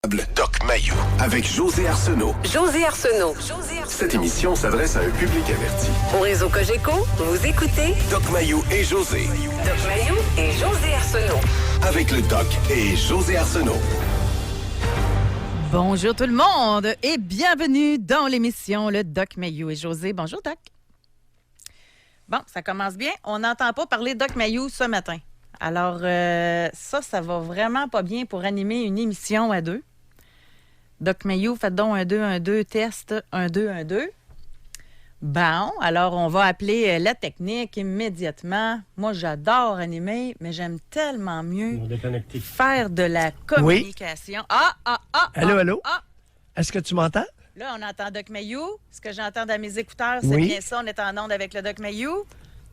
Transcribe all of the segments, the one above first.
Doc Mayou avec José Arsenault. José Arsenault. Cette émission s'adresse à un public averti. Au réseau Cogeco, vous écoutez Doc Mayou et José. Doc Mayou et José Arsenault. Avec le Doc et José Arsenault. Bonjour tout le monde et bienvenue dans l'émission Le Doc Mayou et José. Bonjour Doc. Bon, ça commence bien. On n'entend pas parler Doc Mayou ce matin. Alors, ça va vraiment pas bien pour animer une émission à deux. Doc Mayou, faites donc 1, 2, 1, 2, test, 1, 2, 1, 2. Bon, alors on va appeler la technique immédiatement. Moi, j'adore animer, mais j'aime tellement mieux faire de la communication. Oui. Allô? Est-ce que tu m'entends? Là, on entend Doc Mayou. Ce que j'entends dans mes écouteurs, c'est bien ça. On est en onde avec le Doc Mayou.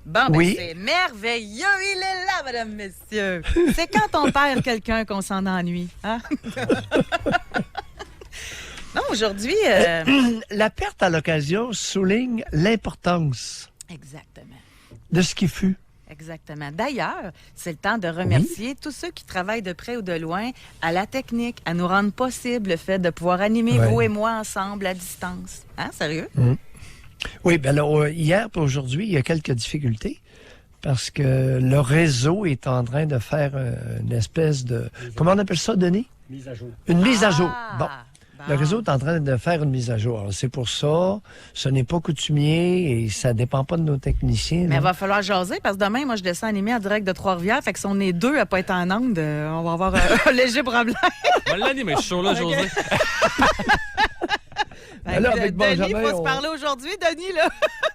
Bon, ben c'est merveilleux. Il est là, mesdames, messieurs. C'est quand on perd quelqu'un qu'on s'en ennuie. Hein? Non, aujourd'hui... La perte à l'occasion souligne l'importance de ce qui fut. Exactement. D'ailleurs, c'est le temps de remercier tous ceux qui travaillent de près ou de loin à la technique, à nous rendre possible le fait de pouvoir animer vous et moi ensemble à distance. Hein, sérieux? Oui, bien là, hier et aujourd'hui, il y a quelques difficultés parce que le réseau est en train de faire une espèce de... Comment on appelle ça, Denis? Mise à jour. Une mise à jour. Bon. Le réseau est en train de faire une mise à jour. Alors, c'est pour ça, ce n'est pas coutumier et ça ne dépend pas de nos techniciens. Mais il va falloir jaser parce que demain, moi, je descends animer en direct de Trois-Rivières. Fait que si on est deux à ne pas être en onde, on va avoir un léger problème. On va l'animer, je suis chaud là, José. Alors, avec Denis, il faut se parler aujourd'hui, Denis, là,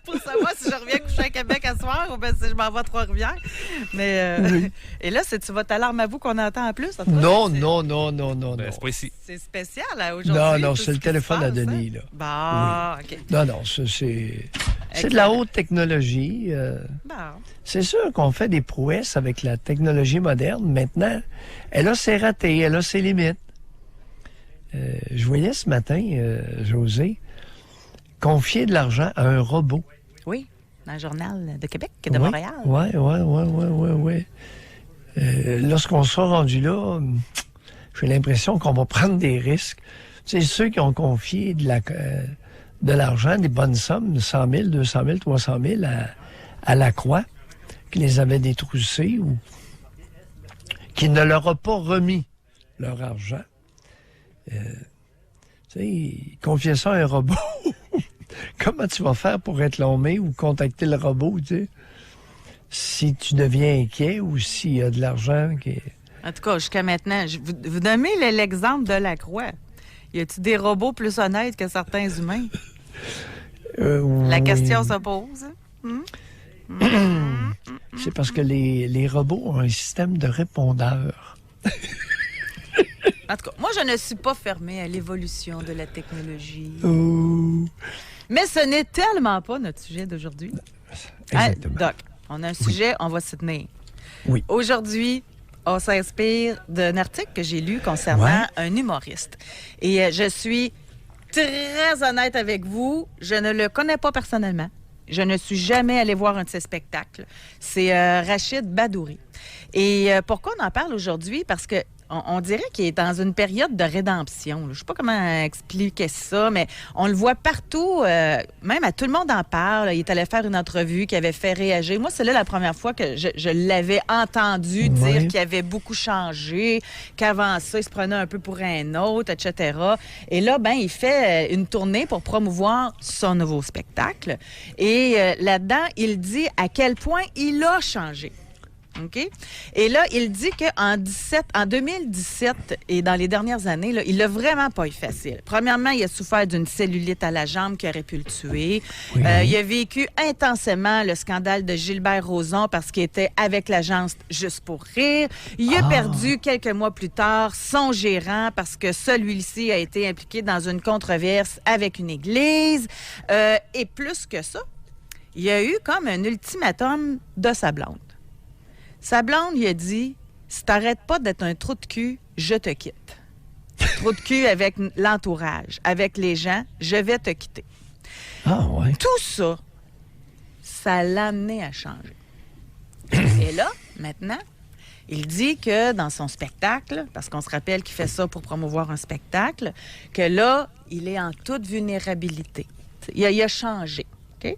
pour savoir si je reviens coucher à Québec à soir ou bien si je m'en vais à Trois-Rivières. Mais, et là, c'est votre alarme à vous qu'on entend en plus? Non. Ben, c'est pas ici. C'est spécial, là, aujourd'hui. Non, c'est le téléphone à Denis, là. Bon, OK. Non, c'est de la haute technologie. Bon. C'est sûr qu'on fait des prouesses avec la technologie moderne. Maintenant, elle a ses ratés, elle a ses limites. Je voyais ce matin, José, confier de l'argent à un robot. Oui, dans le journal de Québec et de Montréal. Oui. Lorsqu'on sera rendu là, j'ai l'impression qu'on va prendre des risques. C'est ceux qui ont confié de l'argent, des bonnes sommes, 100 000, 200 000, 300 000 à la Croix, qui les avait détroussés ou qui ne leur a pas remis leur argent. Confier ça à un robot. Comment tu vas faire pour être l'homme ou contacter le robot, tu sais? Si tu deviens inquiet ou s'il y a de l'argent qui est... En tout cas, jusqu'à maintenant, vous donnez l'exemple de la Croix. Y a-t-il des robots plus honnêtes que certains humains? La question se pose. C'est parce que les robots ont un système de répondeur. En tout cas, moi, je ne suis pas fermée à l'évolution de la technologie. Mais ce n'est tellement pas notre sujet d'aujourd'hui. Exactement. Doc, on a un sujet, on va s'y tenir. Oui. Aujourd'hui, on s'inspire d'un article que j'ai lu concernant un humoriste. Et je suis très honnête avec vous, je ne le connais pas personnellement. Je ne suis jamais allée voir un de ses spectacles. C'est Rachid Badouri. Et pourquoi on en parle aujourd'hui? Parce que on dirait qu'il est dans une période de rédemption. Je ne sais pas comment expliquer ça, mais on le voit partout. Même à tout le monde en parle. Il est allé faire une entrevue qui avait fait réagir. Moi, c'est là la première fois que je l'avais entendu dire qu'il avait beaucoup changé, qu'avant ça, il se prenait un peu pour un autre, etc. Et là, il fait une tournée pour promouvoir son nouveau spectacle. Et là-dedans, il dit à quel point il a changé. OK? Et là, il dit qu'en 2017 et dans les dernières années, là, il l'a vraiment pas eu facile. Premièrement, il a souffert d'une cellulite à la jambe qui aurait pu le tuer. Il a vécu intensément le scandale de Gilbert Rozon parce qu'il était avec l'agence Juste pour rire. Il a perdu quelques mois plus tard son gérant parce que celui-ci a été impliqué dans une controverse avec une église. Et plus que ça, il y a eu comme un ultimatum de sa blonde. Sa blonde lui a dit « Si t'arrêtes pas d'être un trou de cul, je te quitte. » Trou de cul avec l'entourage, avec les gens, je vais te quitter. Tout ça, ça l'a amené à changer. Et là, maintenant, Il dit que dans son spectacle, parce qu'on se rappelle qu'il fait ça pour promouvoir un spectacle, que là, il est en toute vulnérabilité. Il a changé. OK?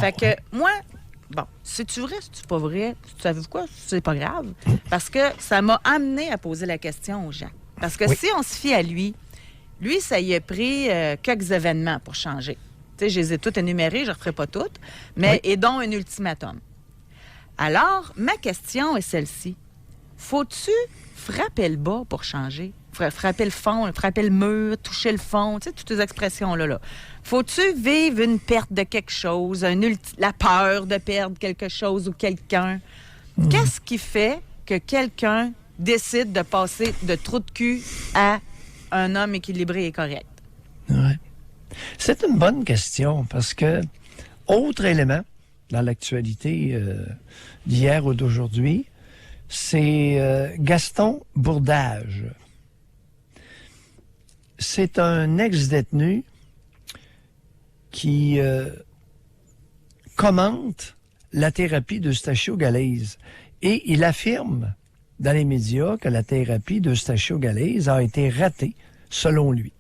Fait que moi, bon, c'est-tu vrai, c'est-tu pas vrai? Tu savez quoi? C'est pas grave. Parce que ça m'a amené à poser la question aux gens. Parce que si on se fie à lui, ça y a pris quelques événements pour changer. Tu sais, je les ai toutes énumérées, je ne referai pas toutes, mais et dont un ultimatum. Alors, ma question est celle-ci. Faut-tu frapper le bas pour changer? Frapper le fond, frapper le mur, toucher le fond, tu sais, toutes ces expressions-là. Là. Faut-tu vivre une perte de quelque chose, la peur de perdre quelque chose ou quelqu'un? Qu'est-ce qui fait que quelqu'un décide de passer de trou de cul à un homme équilibré et correct? Ouais. C'est une bonne question parce que, autre élément dans l'actualité d'hier ou d'aujourd'hui, c'est Gaston Bourdage. C'est un ex-détenu qui commente la thérapie d'Eustachio-Galeise. Et il affirme dans les médias que la thérapie d'Eustachio-Galeise a été ratée, selon lui.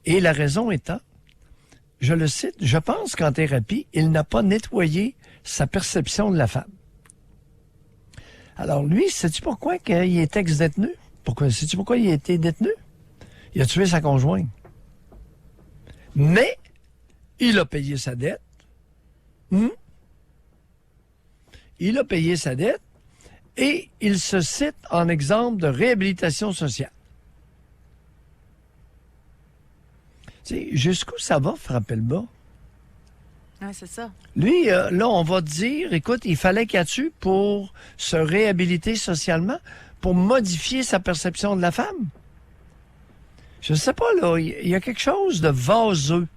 Et la raison étant, je le cite, « Je pense qu'en thérapie, il n'a pas nettoyé sa perception de la femme. » Alors lui, sais-tu pourquoi il est ex-détenu? Sais-tu pourquoi il a été détenu? Il a tué sa conjointe. Mais, il a payé sa dette. Il a payé sa dette et il se cite en exemple de réhabilitation sociale. Tu sais, jusqu'où ça va frapper le bas? Oui, c'est ça. Lui, là, on va te dire, écoute, il fallait qu'il tue pour se réhabiliter socialement, pour modifier sa perception de la femme. Je ne sais pas, là, il y a quelque chose de vaseux.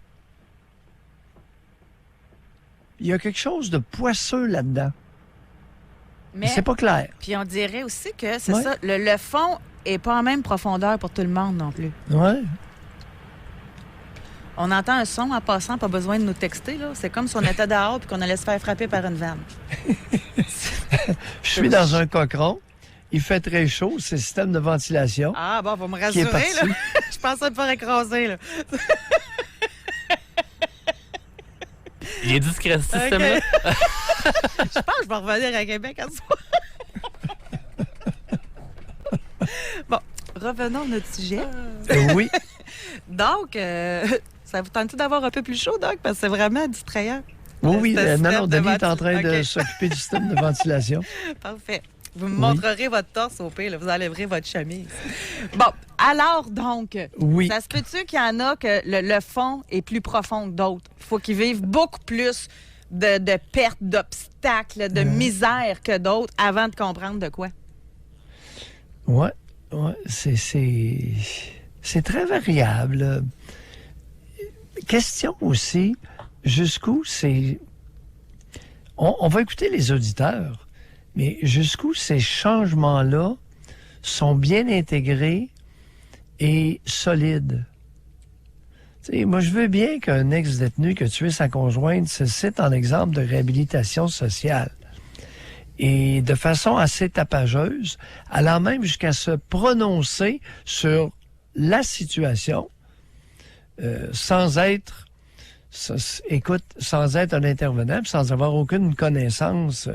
Il y a quelque chose de poisseux là-dedans. Mais c'est pas clair. Puis on dirait aussi que c'est ça, le fond est pas en même profondeur pour tout le monde non plus. Oui. On entend un son en passant, pas besoin de nous texter, là. C'est comme si on était dehors et qu'on allait se faire frapper par une vanne. Je suis dans un cochon. Il fait très chaud, c'est le système de ventilation. Ah, bon, va me rassurer, là. Je pensais me faire écraser, là. Il est discret, ce système-là. Je pense que je vais revenir à Québec à soir. Bon, revenons à notre sujet. Oui. Donc, ça vous tente d'avoir un peu plus chaud, Doc? Parce que c'est vraiment distrayant. Oui, non, Denis est en train de s'occuper du système de ventilation. Parfait. Vous me montrerez votre torse au pire, là, vous enlèverez votre chemise. Bon, alors donc, ça se peut-tu qu'il y en a que le fond est plus profond que d'autres? Il faut qu'ils vivent beaucoup plus de pertes, d'obstacles, de misère que d'autres avant de comprendre de quoi? Oui, c'est très variable. Question aussi, jusqu'où c'est... On va écouter les auditeurs. Mais jusqu'où ces changements-là sont bien intégrés et solides? T'sais, moi, je veux bien qu'un ex-détenu qui a tué sa conjointe se cite en exemple de réhabilitation sociale. Et de façon assez tapageuse, allant même jusqu'à se prononcer sur la situation sans être un intervenant, sans avoir aucune connaissance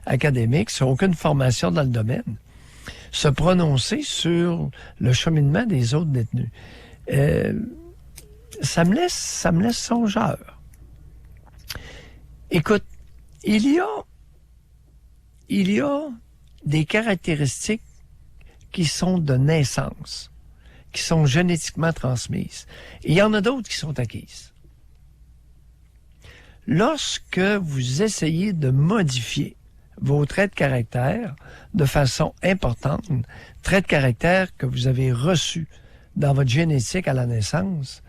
académique, sans aucune formation dans le domaine, se prononcer sur le cheminement des autres détenus. Ça me laisse songeur. Écoute, il y a des caractéristiques qui sont de naissance, qui sont génétiquement transmises. Et il y en a d'autres qui sont acquises. Lorsque vous essayez de modifier vos traits de caractère de façon importante, traits de caractère que vous avez reçus dans votre génétique à la naissance,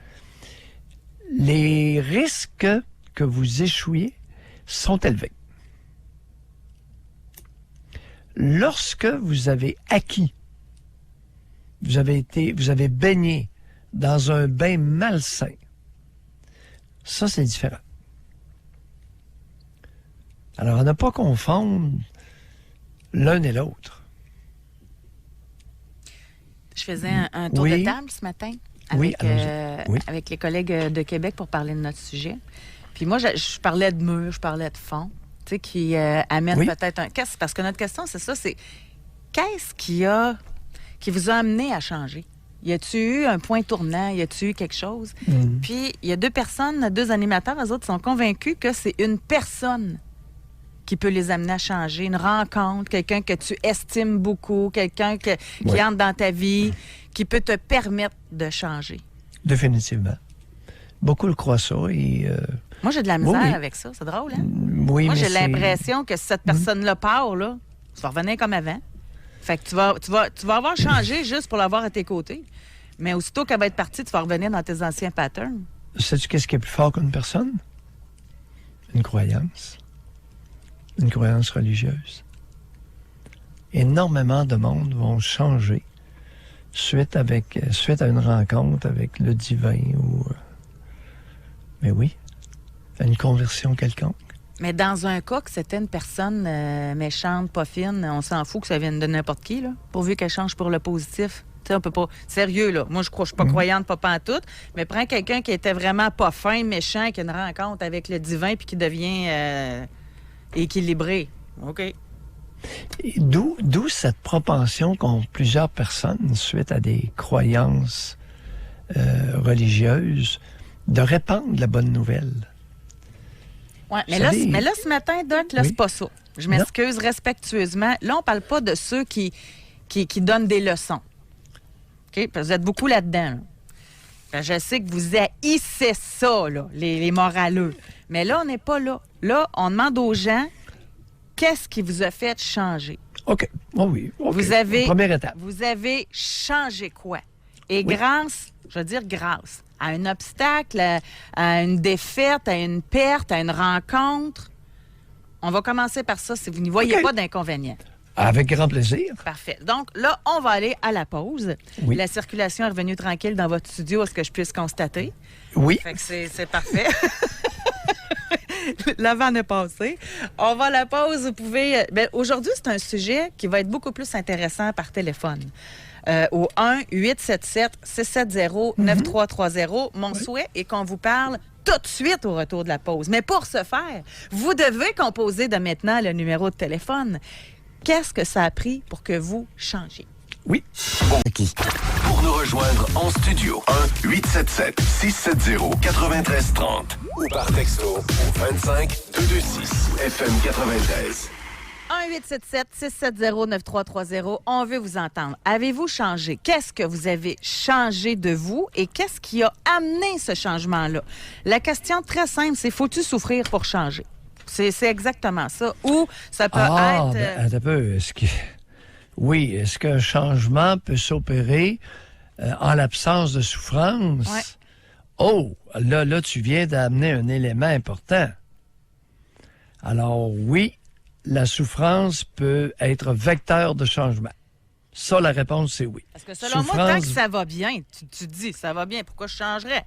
les risques que vous échouiez sont élevés. Lorsque vous avez acquis, vous avez baigné dans un bain malsain, ça c'est différent. Alors, à ne pas confondre l'un et l'autre. Je faisais un tour Oui. de table ce matin Oui, avec, allons-y. Oui. avec les collègues de Québec pour parler de notre sujet. Puis moi, je parlais de mur, je parlais de fond, tu sais, qui amène Oui. peut-être un... Parce que notre question, c'est ça, c'est qu'est-ce qui vous a amené à changer? Y a-tu eu un point tournant? Y a-tu eu quelque chose? Puis, il y a deux animateurs, eux autres sont convaincus que c'est une personne qui peut les amener à changer, une rencontre, quelqu'un que tu estimes beaucoup, quelqu'un qui Oui. entre dans ta vie, qui peut te permettre de changer. Définitivement. Beaucoup le croient ça et... Moi, j'ai de la misère Oui. avec ça. C'est drôle, hein? oui, Moi, mais j'ai c'est- l'impression que si cette personne-là part, là, tu vas revenir comme avant. Fait que tu vas avoir changé juste pour l'avoir à tes côtés. Mais aussitôt qu'elle va être partie, tu vas revenir dans tes anciens patterns. Sais-tu qu'est-ce qui est plus fort qu'une personne? Une croyance. Une croyance religieuse. Énormément de monde vont changer suite à une rencontre avec le divin ou... mais oui, à une conversion quelconque. Mais dans un cas que c'était une personne méchante, pas fine, on s'en fout que ça vienne de n'importe qui, là, pourvu qu'elle change pour le positif. Tu sais, on peut pas... Sérieux, là. Moi, je suis pas croyante, pas pantoute, mais prends quelqu'un qui était vraiment pas fin, méchant, qui a une rencontre avec le divin puis qui devient équilibré. OK. Et d'où cette propension qu'ont plusieurs personnes, suite à des croyances religieuses, de répandre la bonne nouvelle. Ouais, mais Vous là, savez- ce matin, Doc, là, Oui. c'est pas ça. Je m'excuse respectueusement. Là, on parle pas de ceux qui donnent des leçons. OK? Parce que vous êtes beaucoup là-dedans. Là. Parce que je sais que vous haïssez ça, là, les moraleux. Mais là, on n'est pas là. Là, on demande aux gens qu'est-ce qui vous a fait changer. OK. Oh oui. OK. Vous avez, Première étape. vous avez changé quoi? Et Oui. grâce à un obstacle, à une défaite, à une perte, à une rencontre, on va commencer par ça si vous n'y voyez OK. pas d'inconvénient. Avec grand plaisir. Parfait. Donc là, on va aller à la pause. Oui. La circulation est revenue tranquille dans votre studio, à ce que je puisse constater. Oui. Fait que c'est parfait. La vanne est passée. On va à la pause. Vous pouvez... aujourd'hui, c'est un sujet qui va être beaucoup plus intéressant par téléphone. Au 1-877-670-9330. Mon souhait est qu'on vous parle tout de suite au retour de la pause. Mais pour ce faire, vous devez composer de maintenant le numéro de téléphone. Qu'est-ce que ça a pris pour que vous changiez? Oui. Pour nous rejoindre en studio, 1-877-670-9330 ou par texto au 25-226 FM 93. 1-877-670-9330. On veut vous entendre. Avez-vous changé? Qu'est-ce que vous avez changé de vous et qu'est-ce qui a amené ce changement-là? La question très simple, c'est faut-tu souffrir pour changer? C'est exactement ça. Ou ça peut être... Attends un peu. Oui, est-ce qu'un changement peut s'opérer en l'absence de souffrance? Ouais. Oh, là, tu viens d'amener un élément important. Alors, oui, la souffrance peut être vecteur de changement. Ça, la réponse, c'est oui. Parce que selon moi, tant que ça va bien, tu te dis, ça va bien, pourquoi je changerais?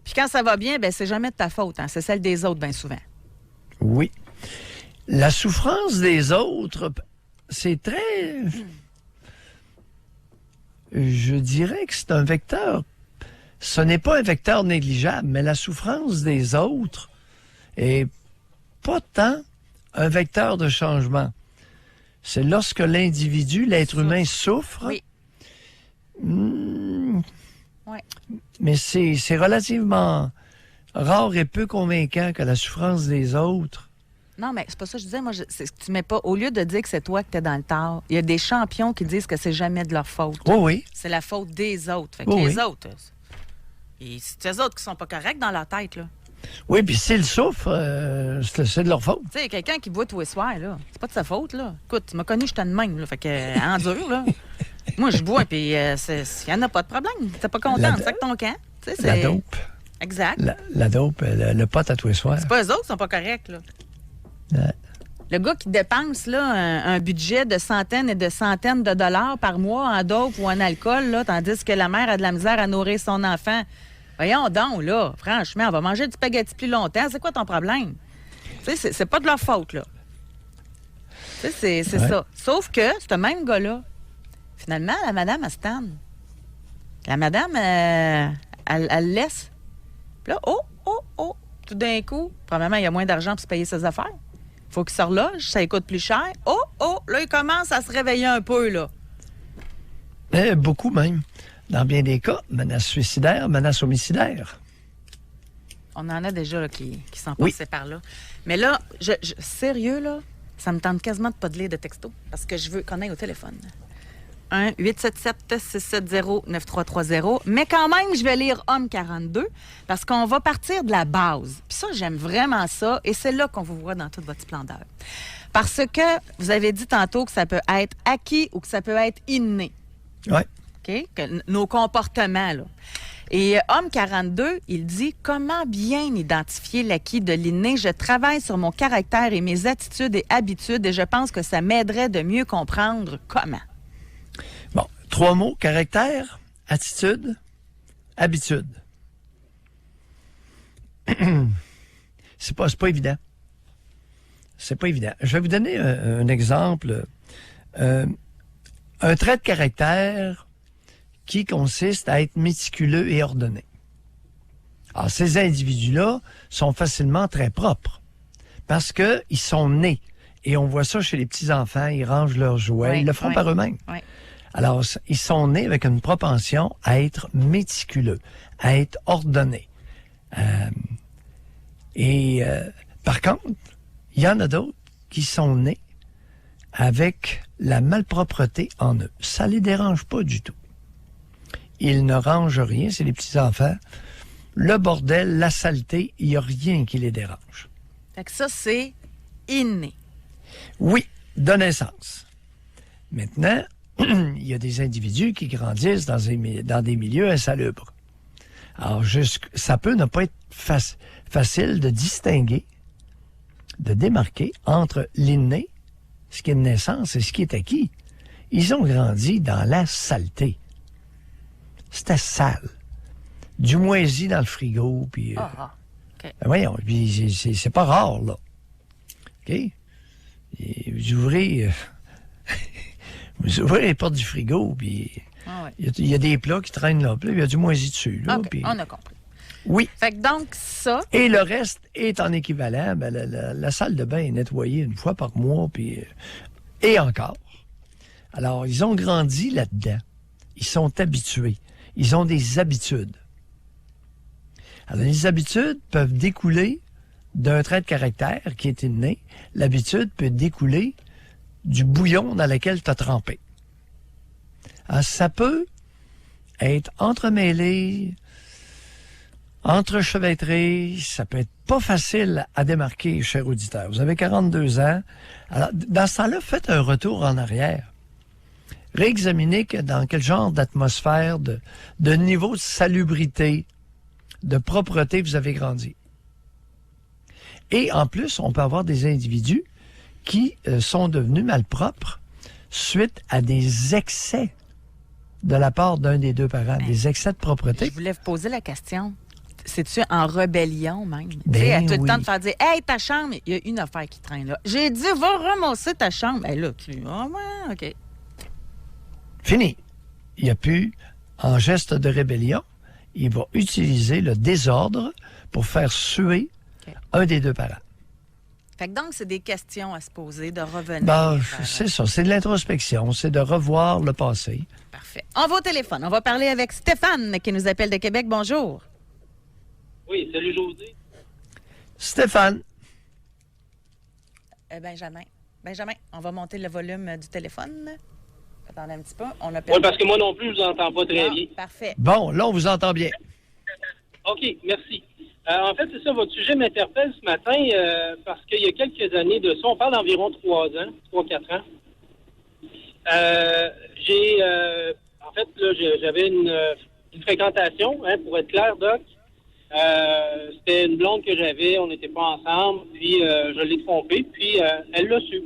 Puis quand ça va bien, ben c'est jamais de ta faute, hein, c'est celle des autres, bien souvent. Oui. La souffrance des autres, c'est très... Je dirais que c'est un vecteur. Ce n'est pas un vecteur négligeable, mais la souffrance des autres est pas tant un vecteur de changement. C'est lorsque l'individu, l'être humain, souffre. Oui. Oui. Mais c'est relativement rare et peu convaincant que la souffrance des autres. Non, mais c'est pas ça que je disais. Moi, c'est que tu mets pas. Au lieu de dire que c'est toi qui es dans le tort, il y a des champions qui disent que c'est jamais de leur faute. Oh oui. C'est la faute des autres. Fait que Oh les oui. autres, c'est eux autres qui sont pas corrects dans leur tête, là. Oui, puis s'ils souffrent, c'est de leur faute. Tu sais, quelqu'un qui boit tous les soirs, là, c'est pas de sa faute, là. Écoute, tu m'as connu, j'étais de même, là. Fait que, endure, là. Moi, je bois, puis il y en a pas de problème. T'es pas content, c'est que ton camp. Tu sais, La c'est... dope. Exact. La dope, le pot à tous les soirs. C'est pas eux autres qui sont pas corrects, là. Ouais. Le gars qui dépense là, un budget de centaines et de centaines de dollars par mois en dope ou en alcool, là, tandis que la mère a de la misère à nourrir son enfant. Voyons donc, là, franchement, on va manger du spaghetti plus longtemps. C'est quoi ton problème? Tu sais, c'est pas de leur faute, là. Tu sais, c'est ça. Sauf que, ce même gars-là, finalement, la madame, elle se tanne. La madame, elle laisse. Puis là, tout d'un coup, premièrement, il y a moins d'argent pour se payer ses affaires. Il faut qu'il s'horloge, ça lui coûte plus cher. Là, il commence à se réveiller un peu, là. Beaucoup même. Dans bien des cas, menace suicidaire, menace homicidaire. On en a déjà là, qui sont passés par là. Mais là, sérieux, là, ça me tente quasiment de pas de lire de texto parce que je veux qu'on aille au téléphone. 1-877-670-9330. Mais quand même, je vais lire Homme 42 parce qu'on va partir de la base. Puis ça, j'aime vraiment ça et c'est là qu'on vous voit dans toute votre splendeur. Parce que vous avez dit tantôt que ça peut être acquis ou que ça peut être inné. Oui. OK? Nos comportements, là. Et Homme 42, il dit « Comment bien identifier l'acquis de l'inné? Je travaille sur mon caractère et mes attitudes et habitudes et je pense que ça m'aiderait de mieux comprendre comment. » Bon, 3 mots, caractère, attitude, habitude. C'est pas évident. C'est pas évident. Je vais vous donner un exemple. Un trait de caractère qui consiste à être méticuleux et ordonné. Alors, ces individus-là sont facilement très propres parce qu'ils sont nés. Et on voit ça chez les petits-enfants, ils rangent leurs jouets, ils le font par eux-mêmes. Oui. Alors, ils sont nés avec une propension à être méticuleux, à être ordonnés. Par contre, il y en a d'autres qui sont nés avec la malpropreté en eux. Ça les dérange pas du tout. Ils ne rangent rien, c'est les petits-enfants. Le bordel, la saleté, il n'y a rien qui les dérange. Fait que ça, c'est inné. Oui, de naissance. Maintenant, il y a des individus qui grandissent dans des milieux insalubres. Alors, ça peut ne pas être facile de distinguer, de démarquer entre l'inné, ce qui est de naissance, et ce qui est acquis. Ils ont grandi dans la saleté. C'était sale. Du moisi dans le frigo, puis... OK. Ben voyons, puis c'est pas rare, là. OK? Et vous ouvrez les portes du frigo, puis il y a des plats qui traînent là, puis il y a du moisi dessus. Là, OK, puis... on a compris. Oui. Fait que donc, ça... Et le reste est en équivalent. Ben, la salle de bain est nettoyée une fois par mois, puis et encore. Alors, ils ont grandi là-dedans. Ils sont habitués. Ils ont des habitudes. Alors, les habitudes peuvent découler d'un trait de caractère qui est inné. L'habitude peut découler du bouillon dans lequel tu as trempé. Alors, ça peut être entremêlé, entrechevêtré, ça peut être pas facile à démarquer, cher auditeur. Vous avez 42 ans. Alors, dans ce temps-là, faites un retour en arrière. Réexaminez dans quel genre d'atmosphère, de niveau de salubrité, de propreté vous avez grandi. Et en plus, on peut avoir des individus qui sont devenus malpropres suite à des excès de la part d'un des deux parents, des excès de propreté. Je voulais vous poser la question. C'est-tu en rébellion, même? Ben tu sais, tout le oui. temps de faire dire « Hey, ta chambre, il y a une affaire qui traîne là. » J'ai dit « Va ramasser ta chambre. » Ben là, OK. Fini. Il n'y a plus, en geste de rébellion, il va utiliser le désordre pour faire suer un des deux parents. Fait que donc, c'est des questions à se poser, de revenir. Ben, c'est ça, c'est de l'introspection, c'est de revoir le passé. Parfait. On va au téléphone. On va parler avec Stéphane qui nous appelle de Québec. Bonjour. Oui, salut José. Stéphane. Benjamin, on va monter le volume du téléphone. Attendez un petit peu. On a Oui, parce que moi non plus, je vous entends pas très bien. Parfait. Bon, là, on vous entend bien. OK, merci. En fait, c'est ça, votre sujet m'interpelle ce matin parce qu'il y a quelques années de ça, on parle d'environ 3-4 ans. En fait, là, j'avais une fréquentation, pour être clair, Doc. C'était une blonde que j'avais, on n'était pas ensemble, puis je l'ai trompée, puis elle l'a su.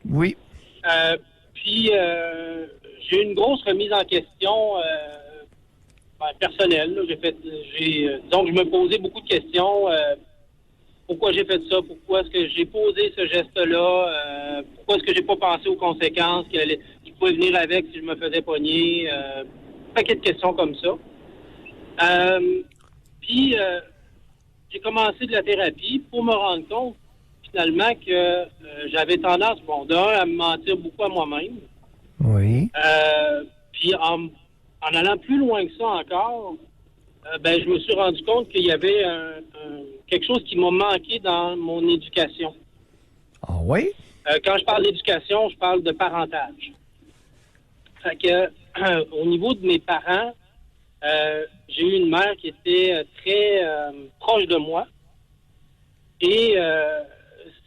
Oui. Puis j'ai eu une grosse remise en question personnelle. Là. Donc, je me posais beaucoup de questions pourquoi j'ai fait ça, pourquoi est-ce que j'ai posé ce geste-là, pourquoi est-ce que j'ai pas pensé aux conséquences qui pouvaient venir avec si je me faisais pogner, un paquet de questions comme ça. Puis, j'ai commencé de la thérapie pour me rendre compte, finalement, que j'avais tendance, à me mentir beaucoup à moi-même. Oui. Puis, en allant plus loin que ça encore, je me suis rendu compte qu'il y avait quelque chose qui m'a manqué dans mon éducation. Ah oui? Quand je parle d'éducation, je parle de parentage. Fait que, au niveau de mes parents, j'ai eu une mère qui était très proche de moi. Et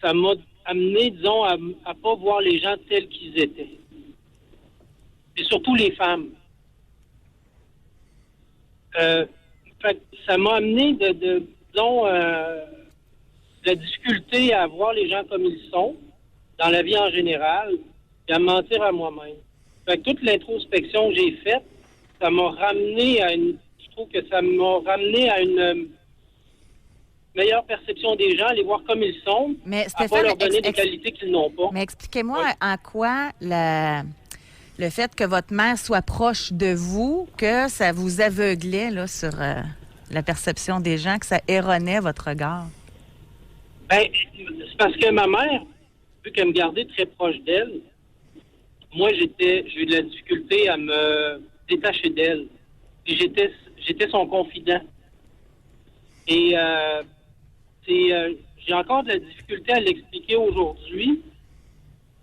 ça m'a amené, disons, à pas voir les gens tels qu'ils étaient. Et surtout les femmes. Fait que ça m'a amené de la difficulté à voir les gens comme ils sont, dans la vie en général, et à me mentir à moi-même. Fait que toute l'introspection que j'ai faite, ça m'a ramené je trouve que ça m'a ramené à une meilleure perception des gens, les voir comme ils sont, Mais à pas Stéphane, leur donner des qualités qu'ils n'ont pas. Mais expliquez-moi Oui. en quoi le fait que votre mère soit proche de vous, que ça vous aveuglait là, sur la perception des gens, que ça erronait votre regard. C'est parce que ma mère, vu qu'elle me gardait très proche d'elle, moi, j'ai eu de la difficulté à me détacher d'elle. Puis j'étais son confident. Et j'ai encore de la difficulté à l'expliquer aujourd'hui,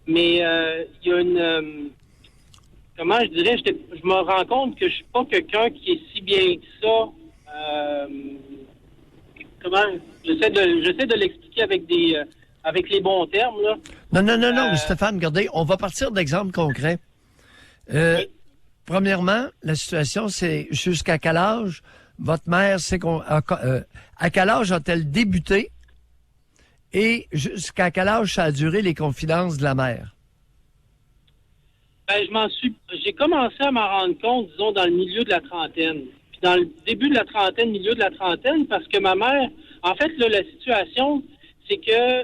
mais il y a une... comment je dirais? Je me rends compte que je suis pas quelqu'un qui est si bien que ça. J'essaie de l'expliquer avec les bons termes, là. Non, Stéphane, regardez, on va partir d'exemples concrets. Oui. Premièrement, la situation, c'est jusqu'à quel âge votre mère, à quel âge a-t-elle débuté et jusqu'à quel âge ça a duré les confidences de la mère? J'ai commencé à m'en rendre compte, disons, dans le milieu de la trentaine. Puis dans le début de la trentaine, milieu de la trentaine, parce que ma mère, en fait, là, la situation, c'est que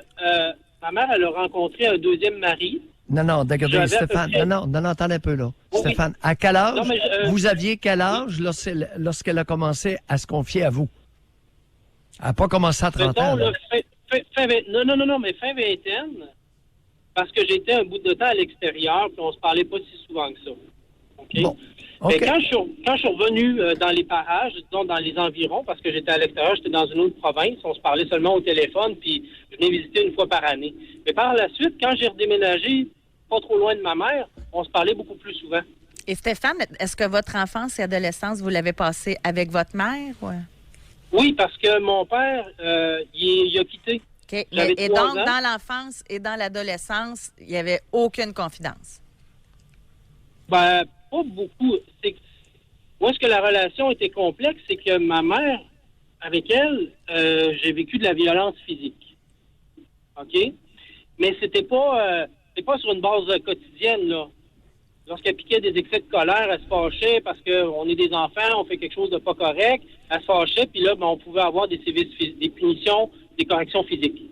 ma mère, elle a rencontré un deuxième mari. Non, regardez, J'avais Stéphane, à peu près- non, attendez un peu, là. Oui. Stéphane, à quel âge, Non, mais vous aviez quel âge lorsqu'elle a commencé à se confier à vous? Elle n'a pas commencé à 30 ans, Mettons, là. là, mais fin vingtaine, parce que j'étais un bout de temps à l'extérieur, puis on se parlait pas si souvent que ça. OK? Bon, Mais OK. quand je suis revenu dans les parages, disons dans les environs, parce que j'étais à l'extérieur, j'étais dans une autre province, on se parlait seulement au téléphone, puis je venais visiter une fois par année. Mais par la suite, quand j'ai redéménagé pas trop loin de ma mère, on se parlait beaucoup plus souvent. Et Stéphane, est-ce que votre enfance et adolescence, vous l'avez passée avec votre mère? Ou... Oui, parce que mon père, il a quitté. OK. J'avais Et 3 donc, ans. dans l'enfance et dans l'adolescence, il n'y avait aucune confidence. Pas beaucoup. Moi, ce que la relation était complexe, c'est que ma mère, avec elle, j'ai vécu de la violence physique. OK? Mais c'était pas sur une base quotidienne, là. Lorsqu'elle piquait des excès de colère, elle se fâchait parce qu'on est des enfants, on fait quelque chose de pas correct. Elle se fâchait, puis là, on pouvait avoir des sévices, des punitions, des corrections physiques.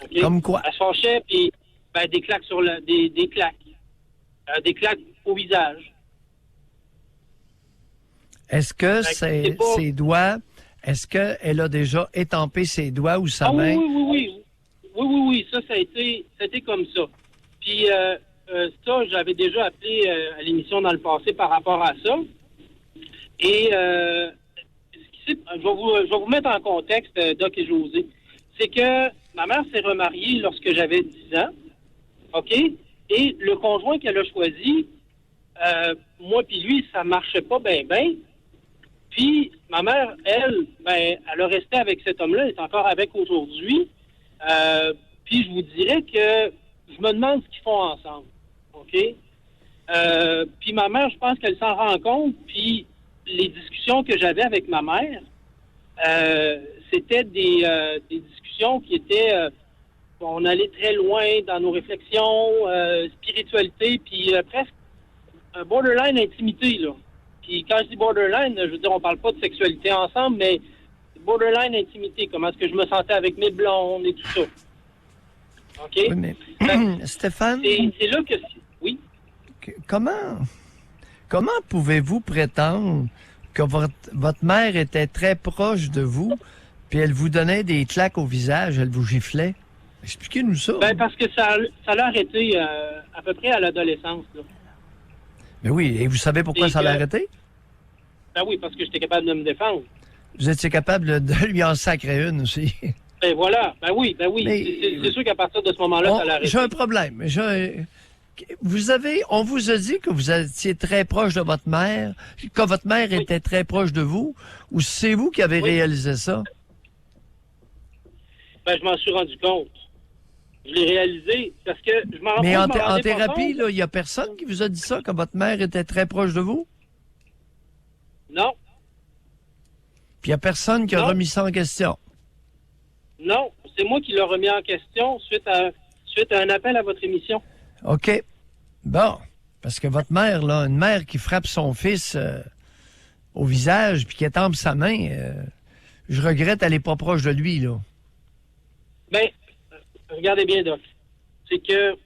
OK? Comme quoi? Elle se fâchait, puis des claques des claques. Des claques au visage. Est-ce que c'est pas- ses doigts, est-ce qu'elle a déjà étampé ses doigts ou sa Ah main? oui, ça a été comme ça. Puis ça, j'avais déjà appelé à l'émission dans le passé par rapport à ça. Et je vais vous mettre en contexte, Doc et José. C'est que ma mère s'est remariée lorsque j'avais 10 ans, OK? Et le conjoint qu'elle a choisi, moi puis lui, ça marchait pas bien. Puis ma mère, elle a resté avec cet homme-là, elle est encore avec aujourd'hui. Puis je vous dirais que je me demande ce qu'ils font ensemble. OK? Puis ma mère, je pense qu'elle s'en rend compte. Puis les discussions que j'avais avec ma mère, c'était des discussions qui étaient... on allait très loin dans nos réflexions, spiritualité, puis presque un borderline intimité, là. Puis quand je dis borderline, je veux dire, on parle pas de sexualité ensemble, mais borderline intimité, comment est-ce que je me sentais avec mes blondes et tout ça. OK? Oui, mais Stéphane, C'est là que... Oui? comment pouvez-vous prétendre que votre mère était très proche de vous, puis elle vous donnait des claques au visage, elle vous giflait? Expliquez-nous ça. Ben, parce que ça l'a arrêté à peu près à l'adolescence, là. Mais oui, et vous savez pourquoi Et ça l'a que- arrêté? Ben oui, parce que j'étais capable de me défendre. Vous étiez capable de lui en sacrer une aussi. Ben voilà, ben oui. Mais- C'est sûr qu'à partir de ce moment-là, ça l'a arrêté. J'ai un problème. On vous a dit que vous étiez très proche de votre mère, que votre mère était très proche de vous, ou c'est vous qui avez Oui. réalisé ça? Ben, je m'en suis rendu compte. Je l'ai réalisé parce que je m'en Mais je en m'en rendais pas thérapie, compte. il n'y a personne qui vous a dit ça, que votre mère était très proche de vous? Non, Puis il n'y a personne qui a Non. remis ça en question. non, c'est moi qui l'ai remis en question suite à un appel à votre émission. OK. Bon. Parce que votre mère, là, une mère qui frappe son fils au visage puis qui étampe sa main, je regrette, elle n'est pas proche de lui, là. Ben, regardez bien, Doc. C'est que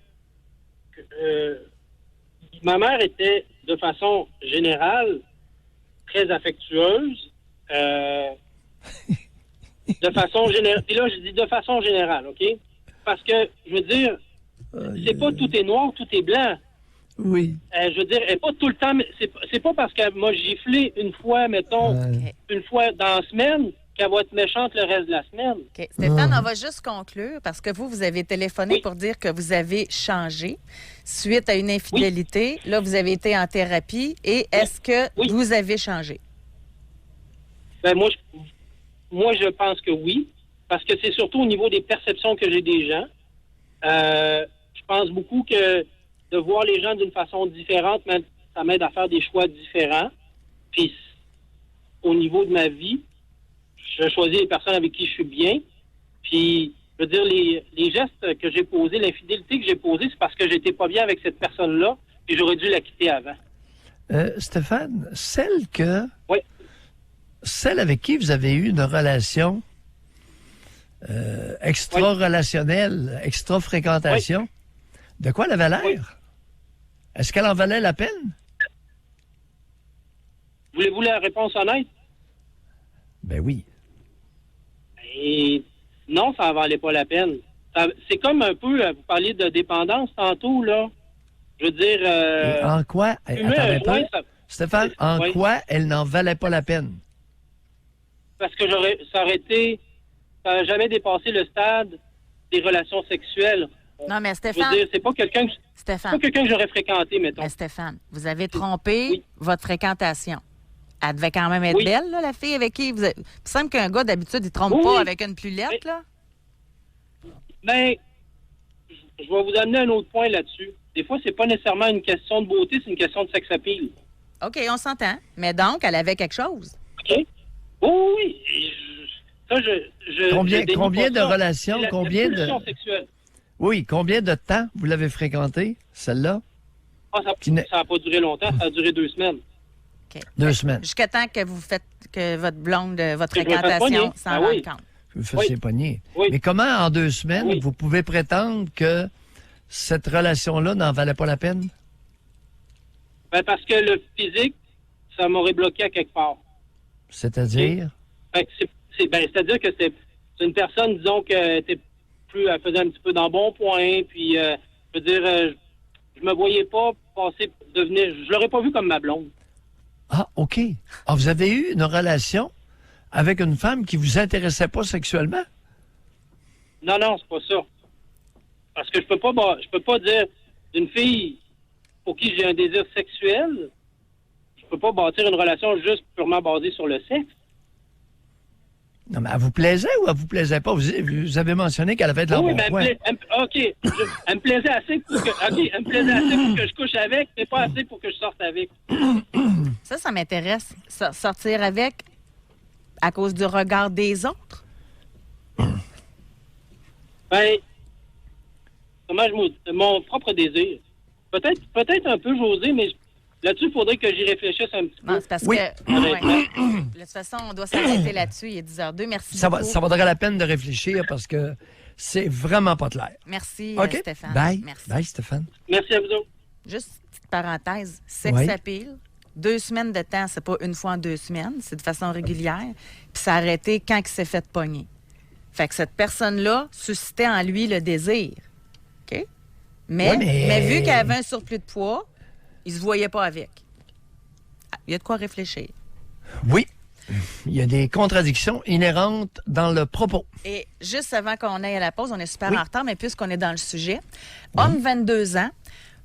ma mère était, de façon générale, très affectueuse. De façon générale. Et là, je dis de façon générale, OK? Parce que, je veux dire, c'est pas tout est noir, tout est blanc. Oui. Je veux dire, elle est pas tout le temps... C'est pas parce qu'elle m'a giflé une fois, mettons, une fois dans la semaine, qu'elle va être méchante le reste de la semaine. OK. Stéphane, on va juste conclure parce que vous avez téléphoné Oui. pour dire que vous avez changé suite à une infidélité. Là, vous avez été en thérapie. Et est-ce que Oui. vous avez changé? Ben moi, je pense que oui, parce que c'est surtout au niveau des perceptions que j'ai des gens. Je pense beaucoup que de voir les gens d'une façon différente, ça m'aide à faire des choix différents. Puis, au niveau de ma vie, je choisis les personnes avec qui je suis bien. Puis, je veux dire, les gestes que j'ai posés, l'infidélité que j'ai posée, c'est parce que j'étais pas bien avec cette personne-là, et j'aurais dû la quitter avant. Stéphane, Oui. celle avec qui vous avez eu une relation extra-relationnelle, extra-fréquentation, de quoi elle avait l'air? Oui. Est-ce qu'elle en valait la peine? Voulez-vous la réponse honnête? Ben oui. Et non, ça en valait pas la peine. C'est comme un peu, vous parliez de dépendance tantôt, là. Je veux dire... Et en quoi? fumer Attends un un peu. joint, Stéphane, en Oui. quoi elle n'en valait pas la peine? parce que ça aurait été... Ça n'a jamais dépassé le stade des relations sexuelles. Non, mais Je veux Stéphane, dire, c'est pas quelqu'un Stéphane, que j'aurais fréquenté, mettons. mais Stéphane, vous avez trompé Oui. votre fréquentation. Elle devait quand même être Oui. belle, là, la fille avec qui vous... Il me semble qu'un gars, d'habitude, il trompe Oui, pas oui. avec une plus laide, là. Mais je vais vous amener un autre point là-dessus. Des fois, c'est pas nécessairement une question de beauté, c'est une question de sex appeal. OK, on s'entend. Mais donc, elle avait quelque chose. OK? Oh, oui. Ça, je Combien dénie pas de ça. relations, C'est la combien de... pulsion sexuelle. Oui, combien de temps vous l'avez fréquentée, celle-là? Ah, Qui n'est- ça n'a pas duré longtemps, ça a duré 2 semaines. OK. 2 semaines. Jusqu'à temps que vous faites que votre blonde, votre Que je me fasse fréquentation pogner. s'en Ah rende oui. compte. Vous faisiez pogner. Oui. Mais comment, en 2 semaines, Oui. vous pouvez prétendre que cette relation-là n'en valait pas la peine? Ben, parce que le physique, ça m'aurait bloqué à quelque part. C'est-à-dire? Fait que c'est-à-dire que c'est une personne, disons, elle faisait un petit peu d'embonpoint, puis, je veux dire, je me voyais pas je l'aurais pas vu comme ma blonde. Ah, OK. Ah, vous avez eu une relation avec une femme qui vous intéressait pas sexuellement? Non, c'est pas ça. Parce que je peux pas dire d'une fille pour qui j'ai un désir sexuel, je peux pas bâtir une relation juste purement basée sur le sexe. Non, mais elle vous plaisait ou elle vous plaisait pas? Vous avez mentionné qu'elle avait de Oui, l'embonpoint. mais elle me plaisait assez pour que, je couche avec, mais pas assez pour que je sorte avec. Ça m'intéresse. Sortir avec à cause du regard des autres? Ben, comment mon propre désir. Peut-être un peu, José, mais là-dessus, il faudrait que j'y réfléchisse un petit peu. Non, c'est parce Oui. que. Ouais. De toute façon, on doit s'arrêter là-dessus. Il est 10h02. Merci beaucoup. Ça vaudrait la peine de réfléchir parce que c'est vraiment pas clair. Merci, OK? Stéphane. Bye. Merci. Bye, Stéphane. Merci à vous autres. Juste une petite parenthèse. Sex Oui. appeal. 2 semaines de temps, c'est pas une fois en 2 semaines, c'est de façon régulière. Puis ça a arrêté quand il s'est fait pogner. Fait que cette personne-là suscitait en lui le désir. OK? Mais, Ouais, mais- mais vu qu'elle avait un surplus de poids, il se voyait pas avec. Ah, il y a de quoi réfléchir. Oui. Il y a des contradictions inhérentes dans le propos. Et juste avant qu'on aille à la pause, on est super Oui. en retard, mais puisqu'on est dans le sujet, homme 22 ans,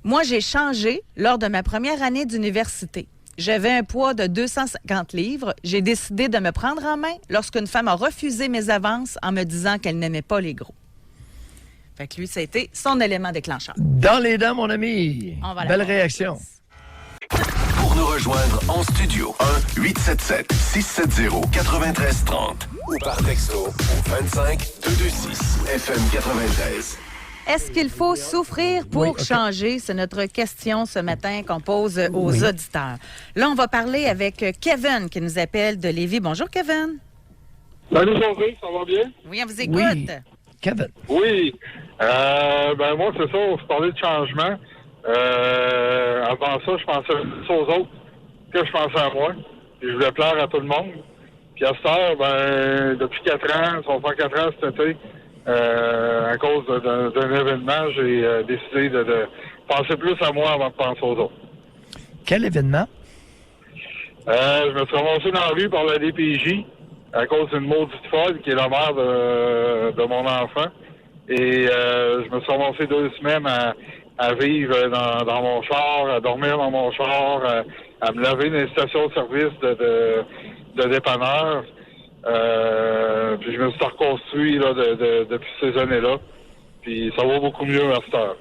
moi j'ai changé lors de ma première année d'université. J'avais un poids de 250 livres. J'ai décidé de me prendre en main lorsqu'une femme a refusé mes avances en me disant qu'elle n'aimait pas les gros. Fait que lui, ça a été son élément déclencheur. Dans les dents, mon ami. On va à la Belle pause. réaction. Pour nous rejoindre en studio, 1-877-670-9330 ou par texto au 25-226 FM 93. Est-ce qu'il faut souffrir pour Oui, OK. changer? C'est notre question ce matin qu'on pose aux Oui. auditeurs. Là, on va parler avec Kevin qui nous appelle de Lévis. Bonjour, Kevin. Salut José, ça va bien? Oui, on vous écoute. Oui. Kevin. Oui. Ben moi, c'est ça, on se parlait de changement. Avant ça, je pensais plus aux autres que je pensais à moi. Puis je voulais plaire à tout le monde. Puis à cette heure, ben, depuis 4 ans, ça va faire 4 ans cet été, à cause d'un événement, j'ai décidé de penser plus à moi avant de penser aux autres. Quel événement? Je me suis ramassé dans la rue par la DPJ à cause d'une maudite folle qui est la mère de mon enfant. Et je me suis ramassé 2 semaines à vivre dans mon char, à dormir dans mon char, à me laver dans les stations de service de dépanneurs. Puis je me suis reconstruit là, depuis ces années-là. Puis ça va beaucoup mieux à cette heure.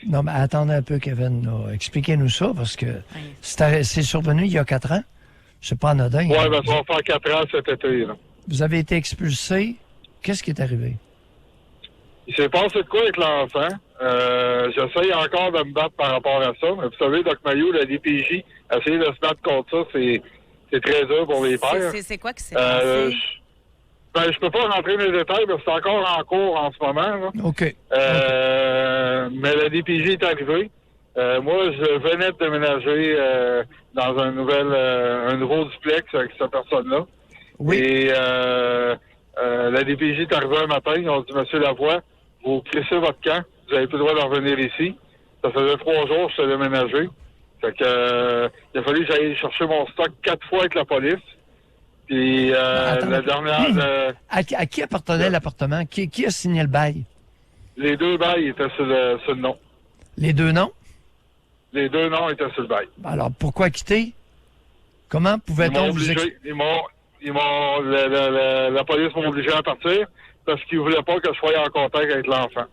Non, mais attendez un peu, Kevin. là. Expliquez-nous ça, parce que c'est survenu il y a 4 ans. C'est pas anodin. Ouais, ben ça va faire 4 ans cet été. Là. Vous avez été expulsé. Qu'est-ce qui est arrivé? Il s'est passé de quoi avec l'enfant? J'essaye encore de me battre par rapport à ça. Mais vous savez, Doc Mayou, la DPJ, essayer de se battre contre ça, c'est très dur pour les pères. C'est quoi qui s'est passé? Je peux pas rentrer dans les détails, mais c'est encore en cours en ce moment. Là. OK. Mais la DPJ est arrivée. Moi, je venais de déménager dans un nouveau duplex avec cette personne-là. Oui. Et la DPJ est arrivée un matin, ils ont dit, Monsieur Lavoie, vous crissez votre camp, vous n'avez plus le droit de revenir ici. Ça faisait 3 jours que je suis déménagé. Fait que il a fallu que j'aille chercher mon stock 4 fois avec la police. Puis Attends, la dernière... À qui appartenait l'appartement? Qui a signé le bail? les 2 bails étaient sur le nom. Les 2 noms? Les 2 noms étaient sur le bail. Alors, pourquoi quitter? Comment Ils pouvait-on m'ont vous... obligé, la police m'a obligé à partir parce qu'ils voulaient pas que je sois en contact avec l'enfant.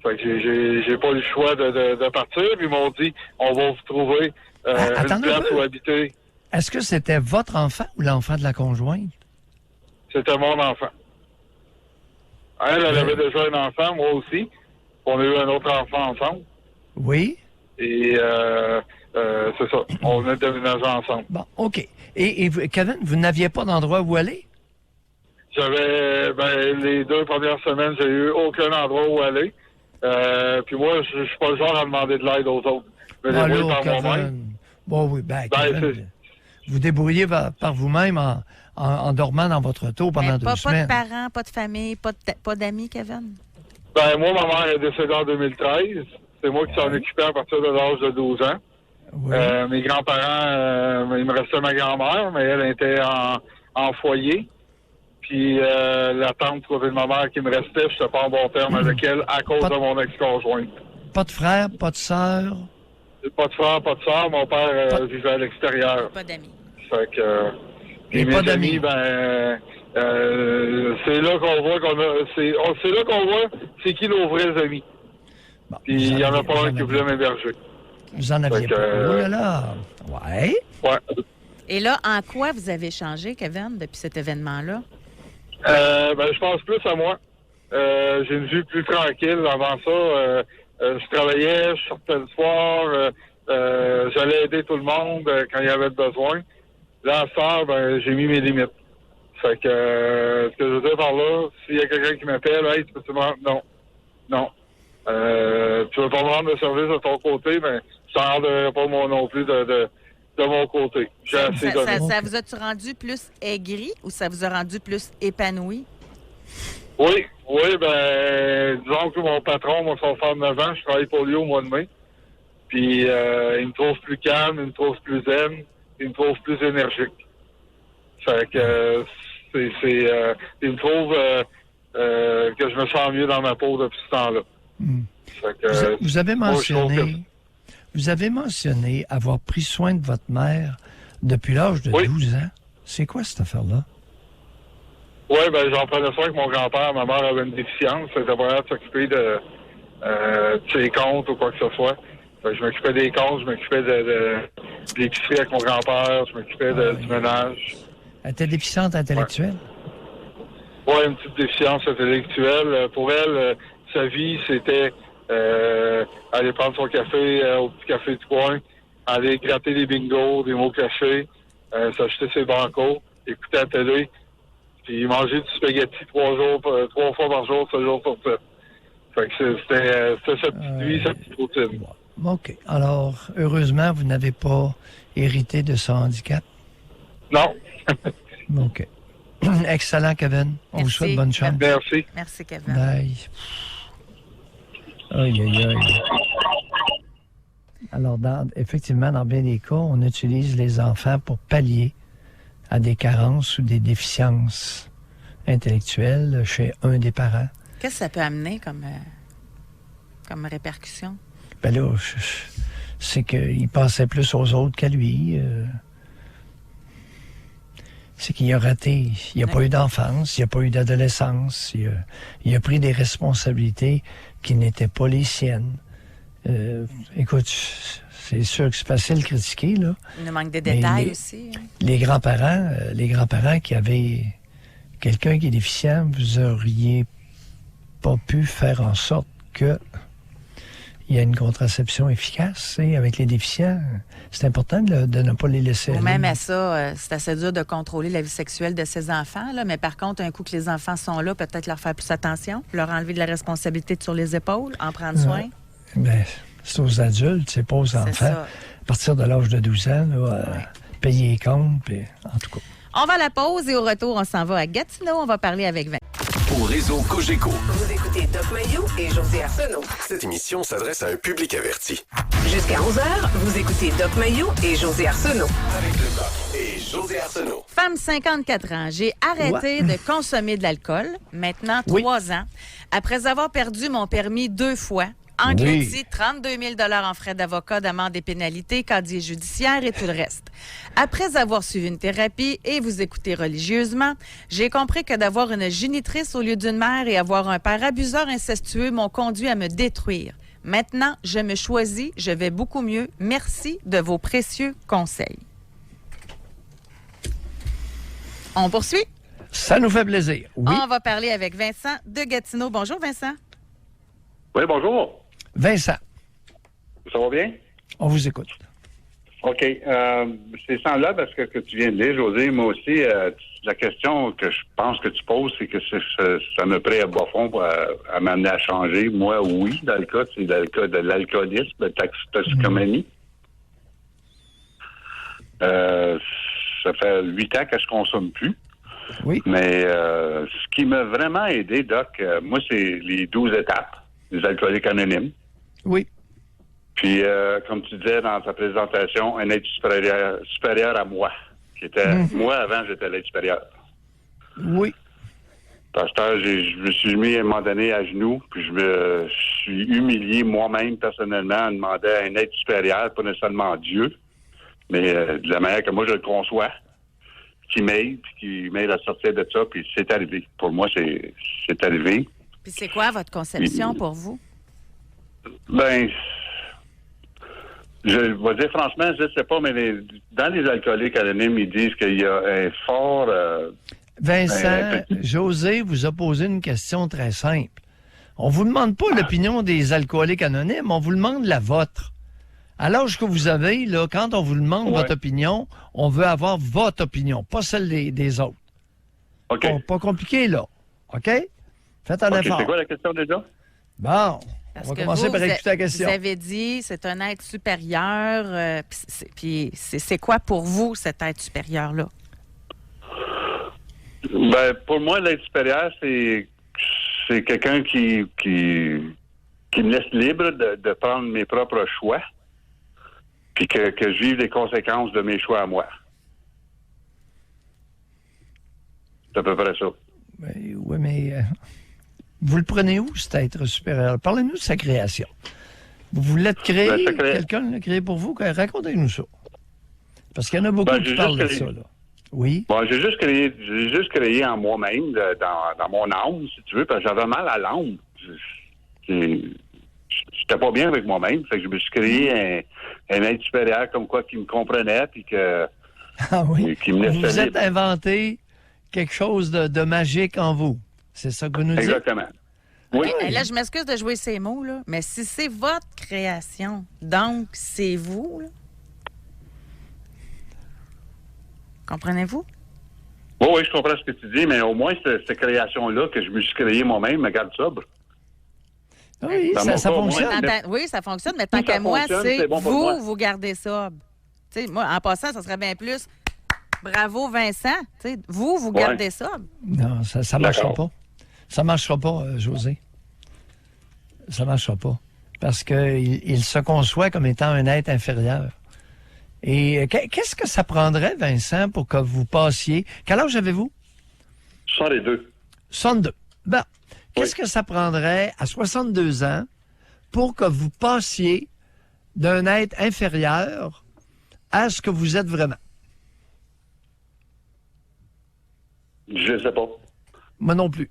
Fait que j'ai pas eu le choix de partir. Puis ils m'ont dit, on va vous trouver une attendez un place peu. où habiter. Est-ce que c'était votre enfant ou l'enfant de la conjointe? C'était mon enfant. Elle avait déjà un enfant, moi aussi. On a eu un autre enfant ensemble. Oui. Et c'est ça. On a déménagé ensemble. Bon, OK. Et vous, Kevin, vous n'aviez pas d'endroit où aller? J'avais, les 2 premières semaines, j'ai eu aucun endroit où aller. Puis moi, je suis pas le genre à demander de l'aide aux autres. Je me débrouille par moi-même. Bon, oui, Kevin, vous débrouillez par vous-même en dormant dans votre auto pendant Mais 2 pas semaines. de parents, pas de famille, pas d'amis, Kevin? Moi, ma mère est décédée en 2013. C'est moi qui s'en occupais à partir de l'âge de 12 ans. Oui. Mes grands-parents, il me restait ma grand-mère, mais elle était en foyer. Puis la tante de ma mère qui me restait, je n'étais pas en bon terme avec elle à cause de mon ex-conjointe. Pas de frère, pas de sœur? Pas de frère, pas de sœur. Mon père vivait à l'extérieur. Pas d'amis. Fait que... Et mes pas d'amis. C'est là qu'on voit c'est là qu'on voit c'est qui nos vrais amis. Bon, Puis il n'y en a pas un qui voulait m'héberger. Vous en aviez Fait que, pas. Oh là là! Ouais. Ouais. Et là, en quoi vous avez changé, Kevin, depuis cet événement-là? Je pense plus à moi. J'ai une vie plus tranquille. Avant ça, je travaillais, je sortais le soir, J'allais aider tout le monde quand il y avait besoin. Là, à ce soir, j'ai mis mes limites. Fait que, ce que je veux dire par là, s'il y a quelqu'un qui m'appelle, hey, tu peux-tu me rendre? Non. Non. Tu veux pas me rendre le service de ton côté, mais je t'en rendrai pas moi non plus de mon côté. J'ai assez donné. Ça vous a-tu rendu plus aigri ou ça vous a rendu plus épanoui? Oui, disons que mon patron, moi, son femme 9 ans, je travaille pour lui au mois de mai. Puis, il me trouve plus calme, il me trouve plus zen, il me trouve plus énergique. Fait que, il me trouve que je me sens mieux dans ma peau depuis ce temps-là. Fait que, Vous avez mentionné avoir pris soin de votre mère depuis l'âge de 12 ans. C'est quoi cette affaire-là? Oui, j'en prenais soin avec mon grand-père. Ma mère avait une déficience. C'était pas de s'occuper de ses comptes ou quoi que ce soit. Fait que je m'occupais des comptes, je m'occupais de l'épicerie avec mon grand-père, je m'occupais du ménage. Elle était déficiente intellectuelle? Oui, une petite déficience intellectuelle. Pour elle, sa vie, c'était aller prendre son café au petit café du coin, aller gratter des bingos, des mots cachés, s'acheter ses bancos, écouter la télé, puis manger du spaghetti 3 fois par jour, 7 jours sur 7. Fait que c'était sa petite vie, sa petite routine. OK. Alors, heureusement, vous n'avez pas hérité de ce handicap? Non. OK. Excellent, Kevin. On vous souhaite bonne chance. Merci. Merci, Kevin. Bye. Aïe, aïe, aïe. Alors, effectivement, dans bien des cas, on utilise les enfants pour pallier à des carences ou des déficiences intellectuelles chez un des parents. Qu'est-ce que ça peut amener comme répercussion? Ben là, c'est qu'il pensait plus aux autres qu'à lui. C'est qu'il a raté. Il n'a pas eu d'enfance, il n'a pas eu d'adolescence. Il a pris des responsabilités qui n'étaient pas les siennes. Écoute, c'est sûr que c'est facile de critiquer, là. Il nous manque des détails aussi. Hein? Les grands-parents qui avaient quelqu'un qui est déficient, vous auriez pas pu faire en sorte que il y a une contraception efficace, et avec les déficients. C'est important de ne pas les laisser aller. Même à ça, c'est assez dur de contrôler la vie sexuelle de ses enfants, là, mais par contre, un coup que les enfants sont là, peut-être leur faire plus attention, leur enlever de la responsabilité sur les épaules, en prendre soin. Ben, c'est aux adultes, c'est pas aux enfants. Ça. À partir de l'âge de 12 ans, là, payer les comptes, puis, en tout cas. On va à la pause et au retour, on s'en va à Gatineau. On va parler avec Vincent. Au réseau Cogeco. Vous écoutez Doc Mayou et José Arsenault. Cette émission s'adresse à un public averti. Jusqu'à 11h, vous écoutez Doc Mayou et José Arsenault. Avec le Doc et José Arsenault. Femme, 54 ans. J'ai arrêté de consommer de l'alcool, maintenant 3 ans, après avoir perdu mon permis 2 fois. Englouti, 32 000 en frais d'avocat, d'amende et pénalités, casier judiciaire et tout le reste. Après avoir suivi une thérapie et vous écouter religieusement, j'ai compris que d'avoir une génitrice au lieu d'une mère et avoir un père abuseur incestueux m'ont conduit à me détruire. Maintenant, je me choisis, je vais beaucoup mieux. Merci de vos précieux conseils. On poursuit? Ça nous fait plaisir. Oui. On va parler avec Vincent de Gatineau. Bonjour, Vincent. Oui, bonjour. Vincent, Ça va bien? on vous écoute. OK. C'est semblable à ce que tu viens de dire, José. Moi aussi, la question que je pense que tu poses, c'est que ça me prête à bas fond à m'amener à changer. Moi, oui, dans le cas, c'est dans le cas de l'alcoolisme, de toxicomanie. Ça fait 8 ans que je consomme plus. Oui. Mais ce qui m'a vraiment aidé, Doc, moi, c'est les 12 étapes des alcooliques anonymes. Oui. Puis, comme tu disais dans ta présentation, un être supérieur à moi. Qui était, moi, avant, j'étais l'être supérieur. Oui. Pasteur, je me suis mis à un moment donné à genoux, puis je me suis humilié moi-même, personnellement, à demander à un être supérieur, pas nécessairement Dieu, mais de la manière que moi je le conçois, qui m'aide, puis qui m'aide à sortir de ça, puis c'est arrivé. Pour moi, c'est arrivé. Puis c'est quoi votre conception pour vous? Ben, je vais dire franchement, je ne sais pas, mais dans les alcooliques anonymes, ils disent qu'il y a un fort... Vincent, José vous a posé une question très simple. On vous demande pas l'opinion des alcooliques anonymes, on vous demande la vôtre. À l'âge que vous avez, là, quand on vous demande Ouais. votre opinion, on veut avoir votre opinion, pas celle des autres. OK. Pas compliqué, là. OK? Faites un OK, effort. c'est quoi la question déjà? Bon, Parce on va que commencer vous, par vous écouter la question. Vous avez dit, c'est un être supérieur. Puis c'est quoi pour vous, cet être supérieur-là? Ben, pour moi, l'être supérieur, c'est quelqu'un qui me laisse libre de prendre mes propres choix, puis que je vive les conséquences de mes choix à moi. C'est à peu près ça. Oui, mais vous le prenez où, cet être supérieur? Parlez-nous de sa création. Vous l'êtes créé? Ben, ça crée- Quelqu'un l'a créé pour vous? Racontez-nous ça. Parce qu'il y en a beaucoup Ben, qui j'ai parlent de juste ça, créé- là. Oui? Bon, j'ai juste créé en moi-même, dans mon âme, si tu veux, parce que j'avais mal à l'âme. J'étais pas bien avec moi-même, fait que je me suis créé un être supérieur comme quoi qui me comprenait, puis Ah oui? qui me Vous vous laissait êtes libre. inventé quelque chose de magique en vous. C'est ça que vous nous dites? Exactement. Oui. OK, là, je m'excuse de jouer ces mots, là, mais si c'est votre création, donc c'est vous, là. Comprenez-vous? Oui, oui, je comprends ce que tu dis, mais au moins, cette création-là que je me suis créée moi-même me garde sobre. Oui, Dans mon ça cas, fonctionne. moi, Oui, ça fonctionne, mais tant Si ça qu'à moi, fonctionne, c'est c'est bon pour moi. vous gardez sobre. Tu sais, moi, en passant, ça serait bien plus bravo Vincent. Tu sais, vous Ouais. gardez sobre. Non, ça ne marchera D'accord. pas. Ça ne marchera pas, José. Ça ne marchera pas. Parce qu'il se conçoit comme étant un être inférieur. Et qu'est-ce que ça prendrait, Vincent, pour que vous passiez... Quel âge avez-vous? 62. 62. Bon. Qu'est-ce Oui. que ça prendrait à 62 ans pour que vous passiez d'un être inférieur à ce que vous êtes vraiment? Je sais pas. Moi non plus.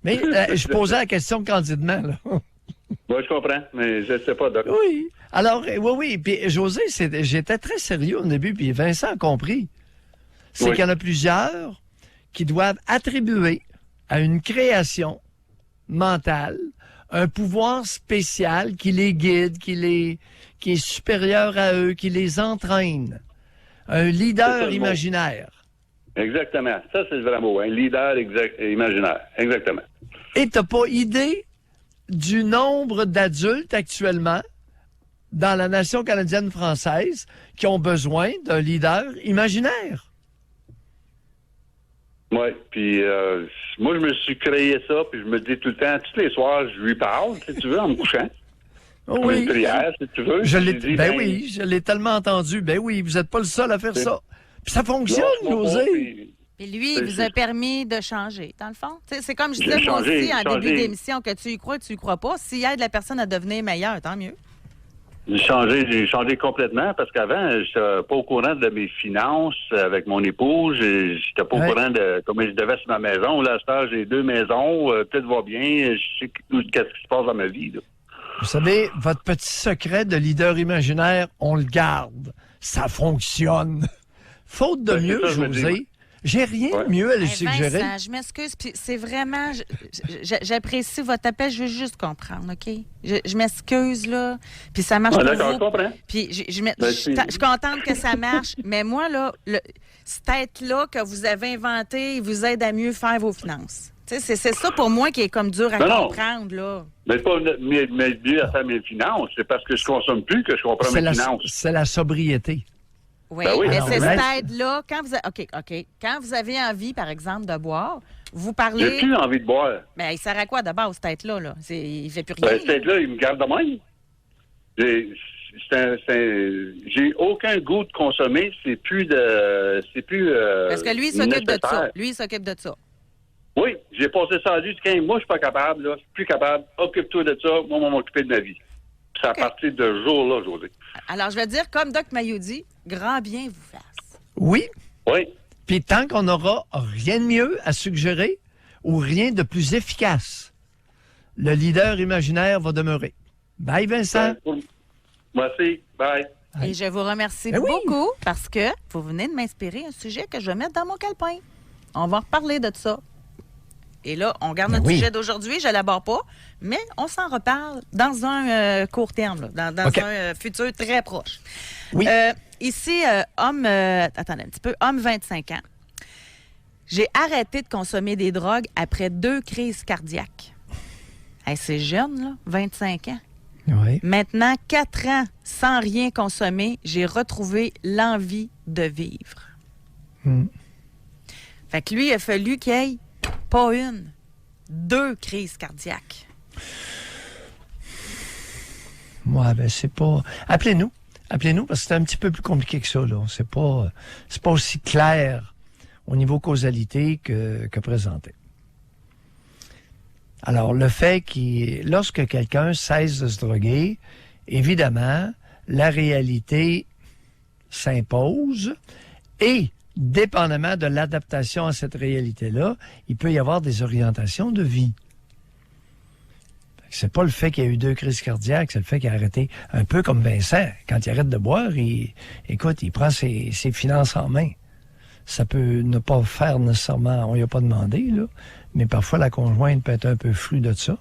Mais je posais la question candidement, là. Moi, je comprends, mais je sais pas, Doc. Oui. Alors, oui. Puis, José, j'étais très sérieux au début, puis Vincent a compris. C'est Oui. qu'il y en a plusieurs qui doivent attribuer à une création mentale un pouvoir spécial qui les guide, qui est supérieur à eux, qui les entraîne. Un C'est ça, leader le mot. imaginaire. Exactement. Ça, c'est le vrai mot. Un leader imaginaire. Exactement. Et t'as pas idée du nombre d'adultes actuellement dans la nation canadienne française qui ont besoin d'un leader imaginaire. Oui. Puis, moi, je me suis créé ça, puis je me dis tout le temps, tous les soirs, je lui parle, si tu veux, en me couchant. Comme Oui. une prière, si tu veux. Je Puis l'ai, dis, oui, je l'ai tellement entendu. Ben oui, vous n'êtes pas le seul à faire C'est- ça. Puis ça fonctionne, lâche-moi pas, José. puis- Puis lui, il C'est- vous a permis de changer, dans le fond. Tu sais, c'est comme je J'ai disais moi changé, aussi en changé. début d'émission, que tu y crois, tu y crois pas. S'il aide la personne à devenir meilleure, tant mieux. J'ai changé complètement parce qu'avant, je n'étais pas au courant de mes finances avec mon épouse. J'étais pas Ouais. au courant de comment je devais sur ma maison. Là, à cette heure, j'ai 2 maisons. Tout va bien. Je sais qu'est-ce qui se passe dans ma vie. Là. Vous savez, votre petit secret de leader imaginaire, on le garde. Ça fonctionne. Faute de Ben, c'est mieux, ça, je me José, dis. j'ai rien Ouais. de mieux à lui Hey, suggérer. Vincent, je m'excuse, puis c'est vraiment... J'apprécie votre appel, je veux juste comprendre, OK? Je m'excuse, là, puis ça marche Ah, pour d'accord, je vous. comprends. Puis Ben, je suis contente que ça marche, mais moi, là, cette être-là que vous avez inventé, il vous aide à mieux faire vos finances. Tu sais, c'est ça pour moi qui est comme dur à Non. comprendre, là. Mais c'est pas mieux à faire mes finances. C'est parce que je consomme plus que je comprends mes finances. C'est la sobriété. Oui, Ben oui. mais Alors, c'est ouais. cette aide-là, quand vous quand vous avez envie, par exemple, de boire, vous J'ai parlez... plus envie de boire. Mais il sert à quoi de base, cette tête-là? Là? Il fait plus rien. Ben, cette là il me garde de même. J'ai aucun goût de consommer. C'est plus de. Parce que lui, il s'occupe de ça. nécessaire. Lui, il s'occupe de ça. Oui, j'ai passé ça à lui. Quand moi, je suis pas capable, là, je suis plus capable. Occupe-toi de ça. Moi, je vais m'occuper de ma vie. Puis c'est à partir de ce jour-là, José. Alors, je vais dire, comme Doc Maillot dit, grand bien vous fasse. Oui, Oui. puis tant qu'on n'aura rien de mieux à suggérer ou rien de plus efficace, le leader imaginaire va demeurer. Bye, Vincent. Merci. Bye. Et je vous remercie Ben oui. beaucoup parce que vous venez de m'inspirer un sujet que je vais mettre dans mon calepin. On va reparler de ça. Et là, on garde Ben notre oui. sujet d'aujourd'hui, je ne l'aborde pas, mais on s'en reparle dans un court terme, là, dans OK. un futur très proche. Oui. Ici, attendez un petit peu, homme 25 ans. J'ai arrêté de consommer des drogues après 2 crises cardiaques. Hey, c'est jeune, là, 25 ans. Oui. Maintenant, 4 ans sans rien consommer, j'ai retrouvé l'envie de vivre. Fait que lui, il a fallu qu'il ait pas 1, 2 crises cardiaques. Ouais, ben c'est pas... Appelez-nous. Appelez-nous parce que c'est un petit peu plus compliqué que ça, là. C'est pas aussi clair au niveau causalité que présenté. Alors, le fait lorsque quelqu'un cesse de se droguer, évidemment, la réalité s'impose et, dépendamment de l'adaptation à cette réalité-là, il peut y avoir des orientations de vie. C'est pas le fait qu'il y a eu 2 crises cardiaques, c'est le fait qu'il a arrêté, un peu comme Vincent. Quand il arrête de boire, il prend ses finances en main. Ça peut ne pas faire nécessairement, on lui a pas demandé, là, mais parfois la conjointe peut être un peu frue de ça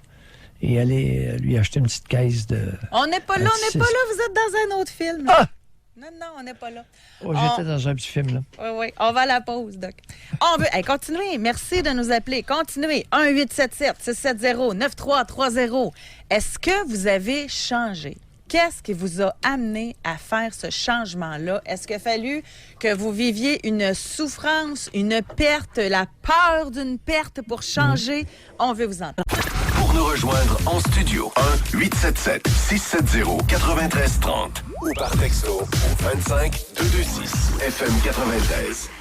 et aller lui acheter une petite caisse de... On n'est pas là, six- vous êtes dans un autre film. Ah! Non, on n'est pas là. Oh, j'étais dans un petit film, là. Oui, on va à la pause, Doc. On veut... continuez, merci de nous appeler. Continuez, 1-877-670-9330. Est-ce que vous avez changé? Qu'est-ce qui vous a amené à faire ce changement-là? Est-ce qu'il a fallu que vous viviez une souffrance, une perte, la peur d'une perte pour changer? On veut vous entendre. Pour nous rejoindre en studio, 1-877-670-9330 ou par texto au 25226 FM 93.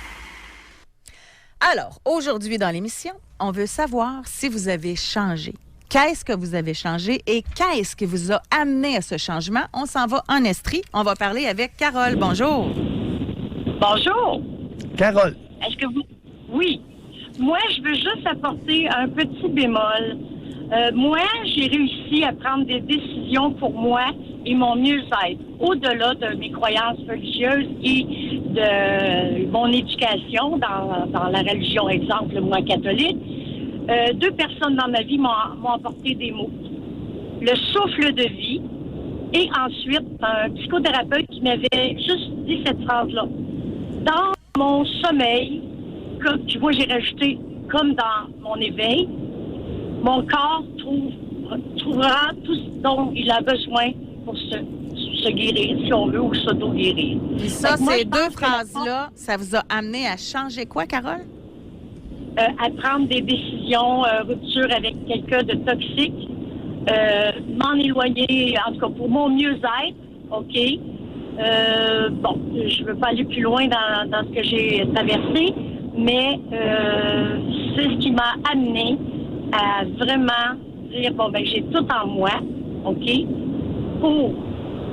Alors, aujourd'hui dans l'émission, on veut savoir si vous avez changé. Qu'est-ce que vous avez changé et qu'est-ce qui vous a amené à ce changement? On s'en va en Estrie. On va parler avec Carole. Bonjour. Bonjour. Carole. Est-ce que vous... Oui. Moi, je veux juste apporter un petit bémol. Moi, j'ai réussi à prendre des décisions pour moi et mon mieux-être, au-delà de mes croyances religieuses et de mon éducation dans la religion, exemple, moi, catholique. 2 personnes dans ma vie m'ont apporté des mots. Le souffle de vie et ensuite un psychothérapeute qui m'avait juste dit cette phrase-là. Dans mon sommeil, moi j'ai rajouté comme dans mon éveil, mon corps trouvera tout ce dont il a besoin pour se guérir, si on veut, ou s'auto-guérir. Puis ça, Moi, ces je pense 2 que phrases-là, ça vous a amené à changer quoi, Carole? À prendre des décisions, rupture avec quelqu'un de toxique, m'en éloigner, en tout cas pour mon mieux-être, OK. Bon, je ne veux pas aller plus loin dans ce que j'ai traversé, mais c'est ce qui m'a amené à vraiment dire, bon, ben j'ai tout en moi, OK,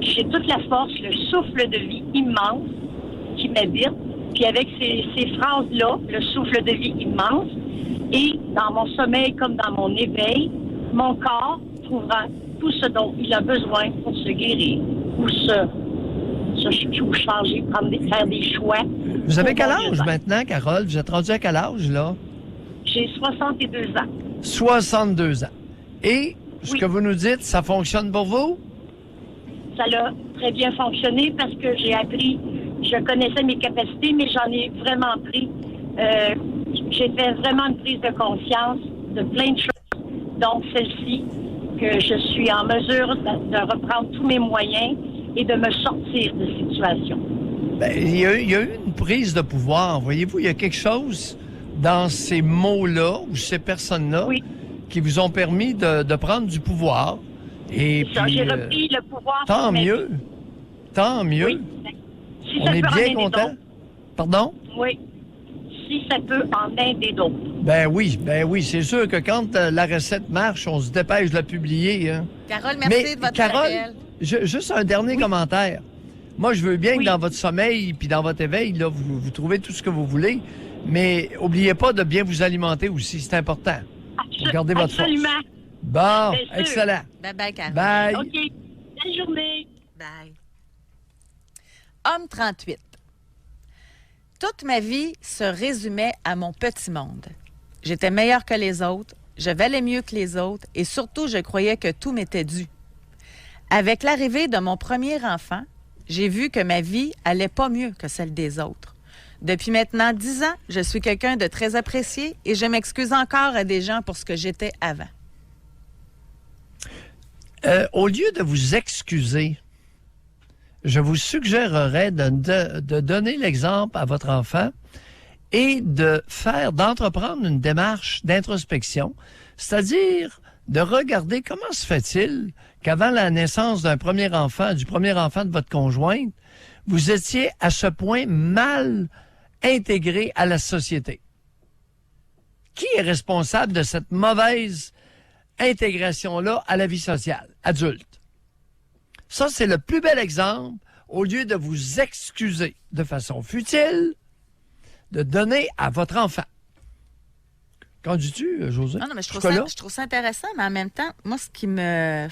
j'ai toute la force, le souffle de vie immense qui m'habite. Puis avec ces phrases-là, le souffle de vie immense, et dans mon sommeil comme dans mon éveil, mon corps trouvera tout ce dont il a besoin pour se guérir ou changer, faire des choix. Vous avez pour quel mon âge bien-être. maintenant, Carole? Vous êtes rendu à quel âge, là? J'ai 62 ans. 62 ans. Et ce Oui. que vous nous dites, ça fonctionne pour vous? Ça a très bien fonctionné parce que j'ai appris, je connaissais mes capacités, mais j'en ai vraiment pris. J'ai fait vraiment une prise de conscience de plein de choses, dont celle-ci, que je suis en mesure de reprendre tous mes moyens et de me sortir de situations. Ben, il y a eu une prise de pouvoir. Voyez-vous, il y a quelque chose dans ces mots-là ou ces personnes-là Oui. qui vous ont permis de prendre du pouvoir. Et Ça, puis, j'ai repris le pouvoir. tant sur ma mieux. vie. Tant mieux. Oui. Si On ça est peut en bien aider content. d'autres. Pardon? Oui. Si ça peut en aider d'autres. Ben oui. C'est sûr que quand la recette marche, on se dépêche de la publier. Hein. Carole, merci de votre Carole, appel. juste un dernier commentaire. Moi, je veux bien Oui. que dans votre sommeil puis dans votre éveil, là, vous trouvez tout ce que vous voulez, mais oubliez pas de bien vous alimenter aussi. C'est important. Gardez votre force. Absolument. Bon, Bien sûr. excellent. Bye-bye, Carole. Bye. OK. Belle journée. Bye. Homme 38. Toute ma vie se résumait à mon petit monde. J'étais meilleure que les autres, je valais mieux que les autres et surtout, je croyais que tout m'était dû. Avec l'arrivée de mon premier enfant, j'ai vu que ma vie allait pas mieux que celle des autres. Depuis maintenant 10 ans, je suis quelqu'un de très apprécié et je m'excuse encore à des gens pour ce que j'étais avant. Au lieu de vous excuser, je vous suggérerais de donner l'exemple à votre enfant et d'entreprendre une démarche d'introspection, c'est-à-dire de regarder comment se fait-il qu'avant la naissance du premier enfant de votre conjointe, vous étiez à ce point mal intégré à la société. Qui est responsable de cette mauvaise intégration-là à la vie sociale, adulte? Ça, c'est le plus bel exemple, au lieu de vous excuser de façon futile, de donner à votre enfant. Qu'en dis-tu, José? Non, mais je trouve ça intéressant, mais en même temps, moi, ce que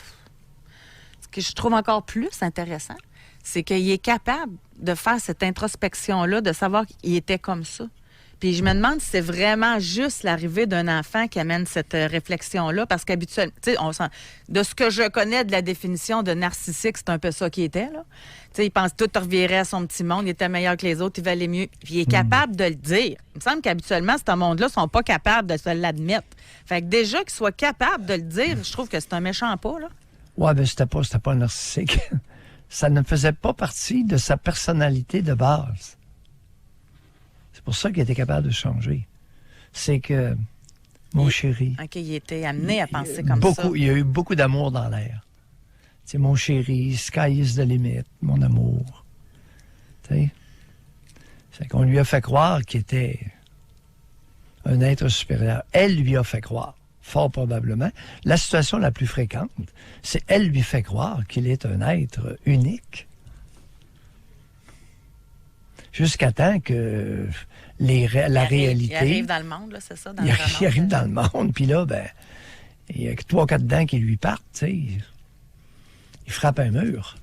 je trouve encore plus intéressant, c'est qu'il est capable de faire cette introspection-là, de savoir qu'il était comme ça. Puis je me demande si c'est vraiment juste l'arrivée d'un enfant qui amène cette réflexion-là, parce qu'habituellement, tu sais, de ce que je connais de la définition de narcissique, c'est un peu ça qu'il était, là. Tu sais, il pense tout revirait à son petit monde, il était meilleur que les autres, il valait mieux. Puis il est capable de le dire. Il me semble qu'habituellement, ce monde-là ne sont pas capables de se l'admettre. Fait que déjà qu'il soit capable de le dire, je trouve que c'est un méchant pas, là. Ouais, ben c'était pas un narcissique. Ça ne faisait pas partie de sa personnalité de base. C'est pour ça qu'il était capable de changer. C'est que, mon chéri... OK, il était amené à penser comme ça. Il y a eu beaucoup d'amour dans l'air. Tu sais, mon chéri, sky is the limit, mon amour. Tu sais? C'est qu'on lui a fait croire qu'il était un être supérieur. Elle lui a fait croire, fort probablement. La situation la plus fréquente, c'est elle lui fait croire qu'il est un être unique. Jusqu'à temps que la réalité... Il arrive dans le monde, là, c'est ça? Il arrive dans le monde, puis là, ben, il y a que 3-4 dents qui lui partent, tu sais. Il frappe un mur.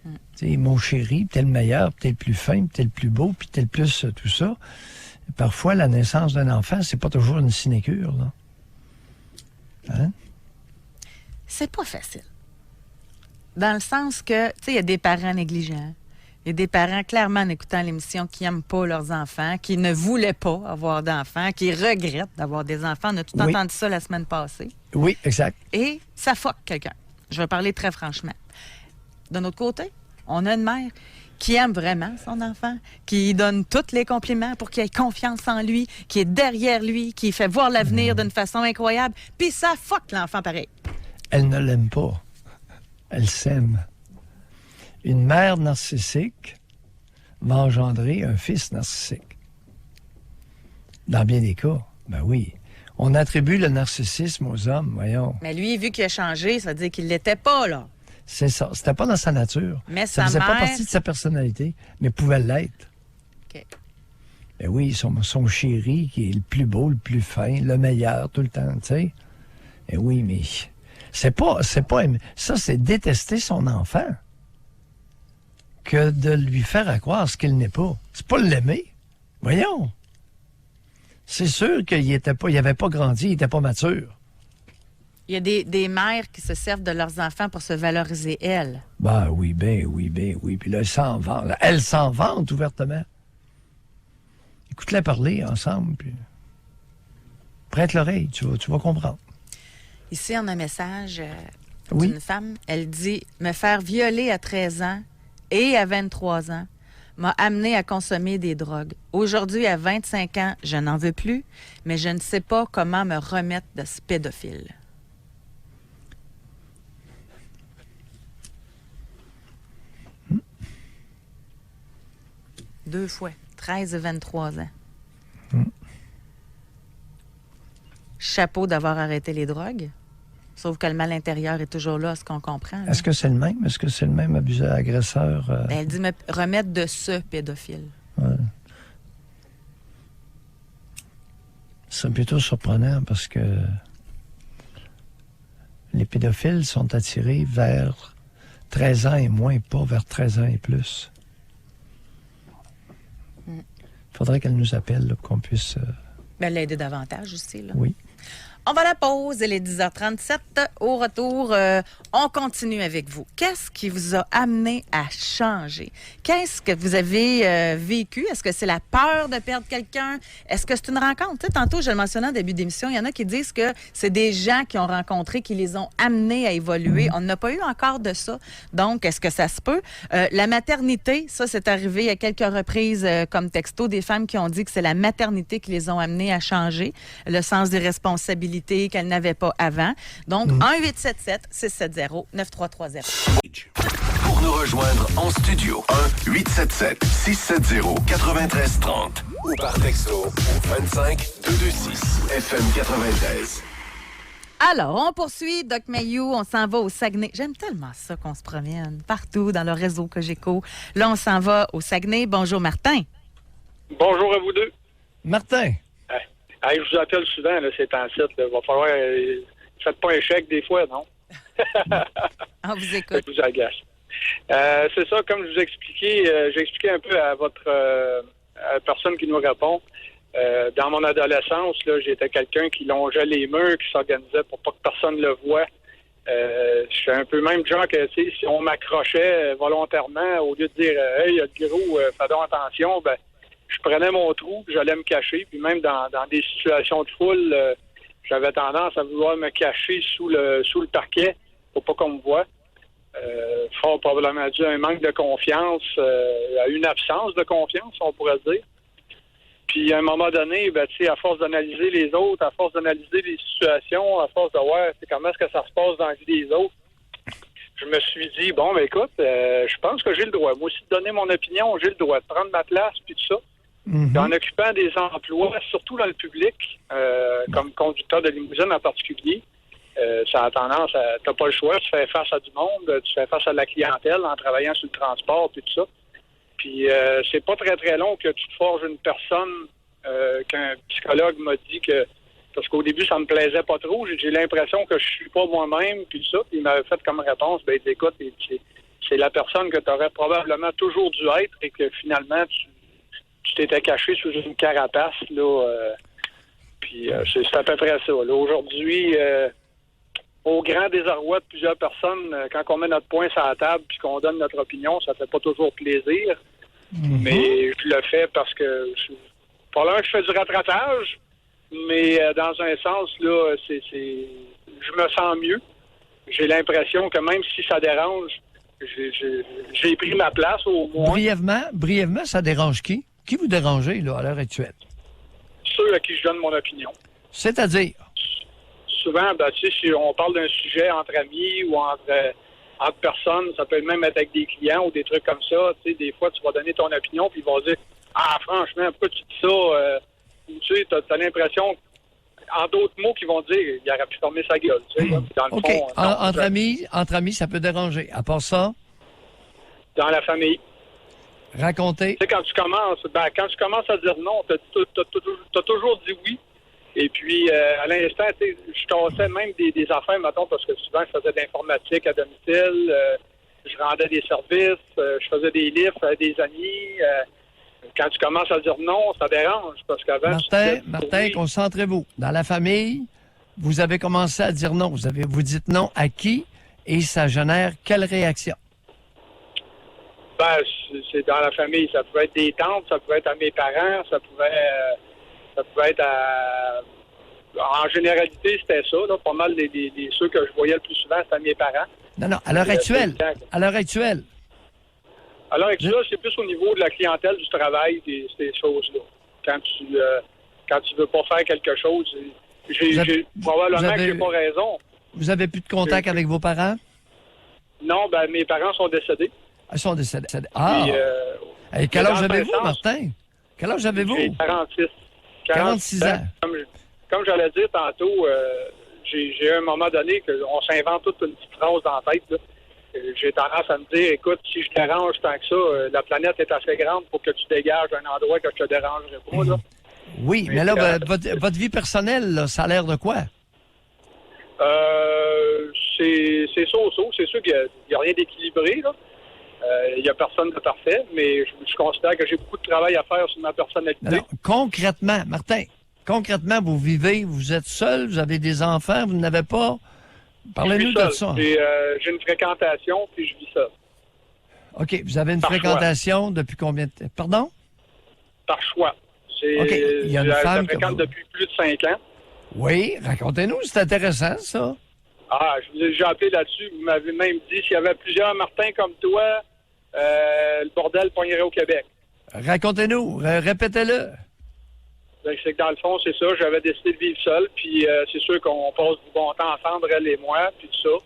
Tu sais, mon chéri, t'es le meilleur, t'es le plus fin, t'es le plus beau, puis t'es le plus tout ça. Parfois, la naissance d'un enfant, c'est pas toujours une sinécure, là. Hein? C'est pas facile. Dans le sens que, tu sais, il y a des parents négligents. Il y a des parents, clairement, en écoutant l'émission, qui n'aiment pas leurs enfants, qui ne voulaient pas avoir d'enfants, qui regrettent d'avoir des enfants. On a tout entendu ça la semaine passée. Oui, exact. Et ça fuck quelqu'un. Je vais parler très franchement. D'un autre côté, on a une mère qui aime vraiment son enfant, qui lui donne tous les compliments pour qu'il ait confiance en lui, qui est derrière lui, qui fait voir l'avenir d'une façon incroyable. Puis ça fuck l'enfant pareil. Elle ne l'aime pas. Elle s'aime. Une mère narcissique va engendrer un fils narcissique. Dans bien des cas, ben oui. On attribue le narcissisme aux hommes, voyons. Mais lui, vu qu'il a changé, ça veut dire qu'il l'était pas, là. C'est ça. C'était pas dans sa nature. Mais ça sa faisait mère... pas partie de sa personnalité, mais pouvait l'être. OK. Ben oui, son chéri, qui est le plus beau, le plus fin, le meilleur tout le temps, tu sais. Ben oui, mais c'est pas... Ça, c'est détester son enfant que de lui faire croire ce qu'il n'est pas. C'est pas l'aimer. Voyons. C'est sûr qu'il n'avait pas grandi, il était pas mature. Il y a des mères qui se servent de leurs enfants pour se valoriser, elles. Ben oui. Puis là, elle s'en vante ouvertement. Écoute-la parler ensemble, puis prête l'oreille, tu vas comprendre. Ici, on a un message Oui. d'une femme. Elle dit « Me faire violer à 13 ans et à 23 ans m'a amené à consommer des drogues. Aujourd'hui, à 25 ans, je n'en veux plus, mais je ne sais pas comment me remettre de ce pédophile. » Deux fois, 13 et 23 ans. Chapeau d'avoir arrêté les drogues. Sauf que le mal intérieur est toujours là, ce qu'on comprend. Là. Est-ce que c'est le même? Est-ce que c'est le même abuseur, agresseur? Ben, elle dit me remettre de ce pédophile. Ouais. C'est plutôt surprenant parce que les pédophiles sont attirés vers 13 ans et moins, pas vers 13 ans et plus. faudrait qu'elle nous appelle, là, qu'on puisse... Ben, l'aider davantage aussi, là. Oui. On va à la pause, il est 10h37. Au retour, on continue avec vous. Qu'est-ce qui vous a amené à changer? Qu'est-ce que vous avez vécu? Est-ce que c'est la peur de perdre quelqu'un? Est-ce que c'est une rencontre? Tu sais, tantôt, je le mentionnais en début d'émission, il y en a qui disent que c'est des gens qui ont rencontré, qui les ont amenés à évoluer. On n'a pas eu encore de ça. Donc, est-ce que ça se peut? La maternité, ça, c'est arrivé à quelques reprises comme texto, des femmes qui ont dit que c'est la maternité qui les ont amenées à changer, le sens des responsabilités qu'elles n'avaient pas avant. Donc, 1-877-670-9330. Pour nous rejoindre en studio, 1-877-670-9330 ou par texto au 25-226 FM 93. Alors, on poursuit Doc Mayou, on s'en va au Saguenay. J'aime tellement ça qu'on se promène partout dans le réseau Cogeco. Là, on s'en va au Saguenay. Bonjour, Martin. Bonjour à vous deux. Martin. Je vous appelle souvent, là, c'est en site. Il va falloir... faites pas un chèque des fois, non? On vous écoute. Je vous agace. C'est ça, comme je vous expliquais, j'ai expliqué un peu à votre à la personne qui nous répond. Dans mon adolescence, là, j'étais quelqu'un qui longeait les murs, qui s'organisait pour pas que personne le voie. Je suis un peu même genre que, tu sais, si on m'accrochait volontairement, au lieu de dire « Hey, il y a le gros, fais donc attention », ben je prenais mon trou, j'allais me cacher, puis même dans des situations de foule, j'avais tendance à vouloir me cacher sous le parquet pour pas qu'on me voie. Fort probablement dû à un manque de confiance, à une absence de confiance, on pourrait dire. Puis à un moment donné, ben, tu sais, à force d'analyser les autres, à force d'analyser les situations, à force de voir comment est-ce que ça se passe dans la vie des autres, je me suis dit, bon, ben écoute, je pense que j'ai le droit. Moi aussi, de donner mon opinion, j'ai le droit de prendre ma place, puis tout ça. En occupant des emplois, surtout dans le public, comme conducteur de limousine en particulier, ça a tendance à... T'as pas le choix, tu fais face à du monde, tu fais face à la clientèle en travaillant sur le transport, puis tout ça. Puis c'est pas très, très long que tu te forges une personne qu'un psychologue m'a dit que... Parce qu'au début, ça me plaisait pas trop. J'ai l'impression que je suis pas moi-même, puis ça. Puis il m'avait fait comme réponse, ben écoute, c'est la personne que tu aurais probablement toujours dû être et que finalement, tu t'étais caché sous une carapace, là. Puis c'est à peu près ça. Là. Aujourd'hui, au grand désarroi de plusieurs personnes, quand on met notre poing sur la table puis qu'on donne notre opinion, ça fait pas toujours plaisir. Mais je le fais parce que probablement que je fais du rattrapage, mais dans un sens, là, je me sens mieux. J'ai l'impression que même si ça dérange, j'ai pris ma place au moins. Brièvement, ça dérange qui? Qui vous dérangez, là, à l'heure actuelle? Ceux à qui je donne mon opinion. C'est-à-dire? Souvent, ben, tu sais, si on parle d'un sujet entre amis ou entre personnes, ça peut même être avec des clients ou des trucs comme ça. Tu sais, des fois, tu vas donner ton opinion, puis ils vont dire « Ah, franchement, pourquoi tu dis ça? Tu sais, t'as l'impression, en d'autres mots, qu'ils vont dire « Il aurait pu fermer sa gueule. » Tu sais, là, dans le OK. fond, Entre amis, ça peut déranger. À part ça? Dans la famille. Racontez. Tu sais, quand tu commences à dire non, t'as toujours dit oui. Et puis, à l'instant, tu sais, je tassais même des affaires, mettons, parce que souvent, je faisais de l'informatique à domicile, je rendais des services, je faisais des livres, je faisais des amis. Quand tu commences à dire non, ça dérange, parce qu'avant... Martin, concentrez-vous. Dans la famille, vous avez commencé à dire non. Vous dites non à qui et ça génère quelle réaction? Ben, c'est dans la famille. Ça pouvait être des tantes, ça pouvait être à mes parents, ça pouvait être à... En généralité, c'était ça. Là, pas mal ceux que je voyais le plus souvent, c'était à mes parents. Non, à l'heure actuelle. À l'heure actuelle. À l'heure actuelle, c'est plus au niveau de la clientèle, du travail, ces choses-là. Quand tu veux pas faire quelque chose, probablement que j'ai pas raison. Vous avez plus de contact avec vos parents? Non, ben mes parents sont décédés. Ils sont décédés. Ah! Et quel âge avez-vous, Martin? Quel âge avez-vous? J'ai 46. 46 ans. Comme j'allais dire tantôt, j'ai un moment donné qu'on s'invente toute une petite phrase dans la tête. Là. J'ai tendance à me dire, écoute, si je dérange tant que ça, la planète est assez grande pour que tu dégages un endroit que je te dérangerai pas. Là. Oui, mais là, votre vie personnelle, là, ça a l'air de quoi? C'est so-so. C'est sûr qu'il n'y a rien d'équilibré. Là. Il n'y a personne de parfait, mais je considère que j'ai beaucoup de travail à faire sur ma personnalité. Alors, concrètement, Martin, vous vivez, vous êtes seul, vous avez des enfants, vous n'avez pas... Parlez-nous de ça. J'ai une fréquentation, puis je vis ça. OK, vous avez une Par fréquentation depuis combien de temps? Pardon? Par choix. OK, il y a une femme... Je fréquente depuis plus de 5 ans. Oui, racontez-nous, c'est intéressant, ça. Ah, je vous ai déjà appelé là-dessus. Vous m'avez même dit s'il y avait plusieurs Martins comme toi, le bordel pognerait au Québec. Racontez-nous, répétez-le. Ben, c'est que dans le fond, c'est ça. J'avais décidé de vivre seul, puis c'est sûr qu'on passe du bon temps ensemble, elle et moi, puis tout ça.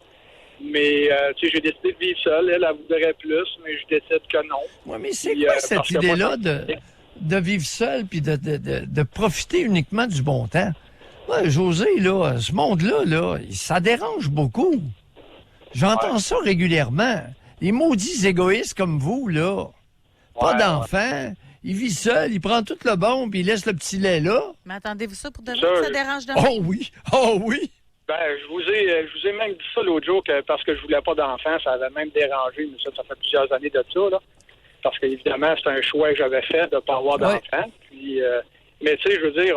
Mais, tu sais, j'ai décidé de vivre seul. Elle voudrait plus, mais je décide que non. Oui, mais c'est quoi cette idée-là de vivre seul puis de profiter uniquement du bon temps? Ouais, José, là, ce monde-là, là, ça dérange beaucoup. J'entends ça régulièrement. Les maudits égoïstes comme vous, là, pas d'enfants, il vit seul, il prend tout le bon, puis il laisse le petit lait là. Mais attendez-vous ça pour de vrai que ça dérange de même? Oh oui! Oh oui! Ben, je vous ai même dit ça l'autre jour, que parce que je voulais pas d'enfants, ça avait même dérangé, mais ça fait plusieurs années de ça, là. Parce qu'évidemment, c'est un choix que j'avais fait de ne pas avoir d'enfants. Puis, mais tu sais, je veux dire,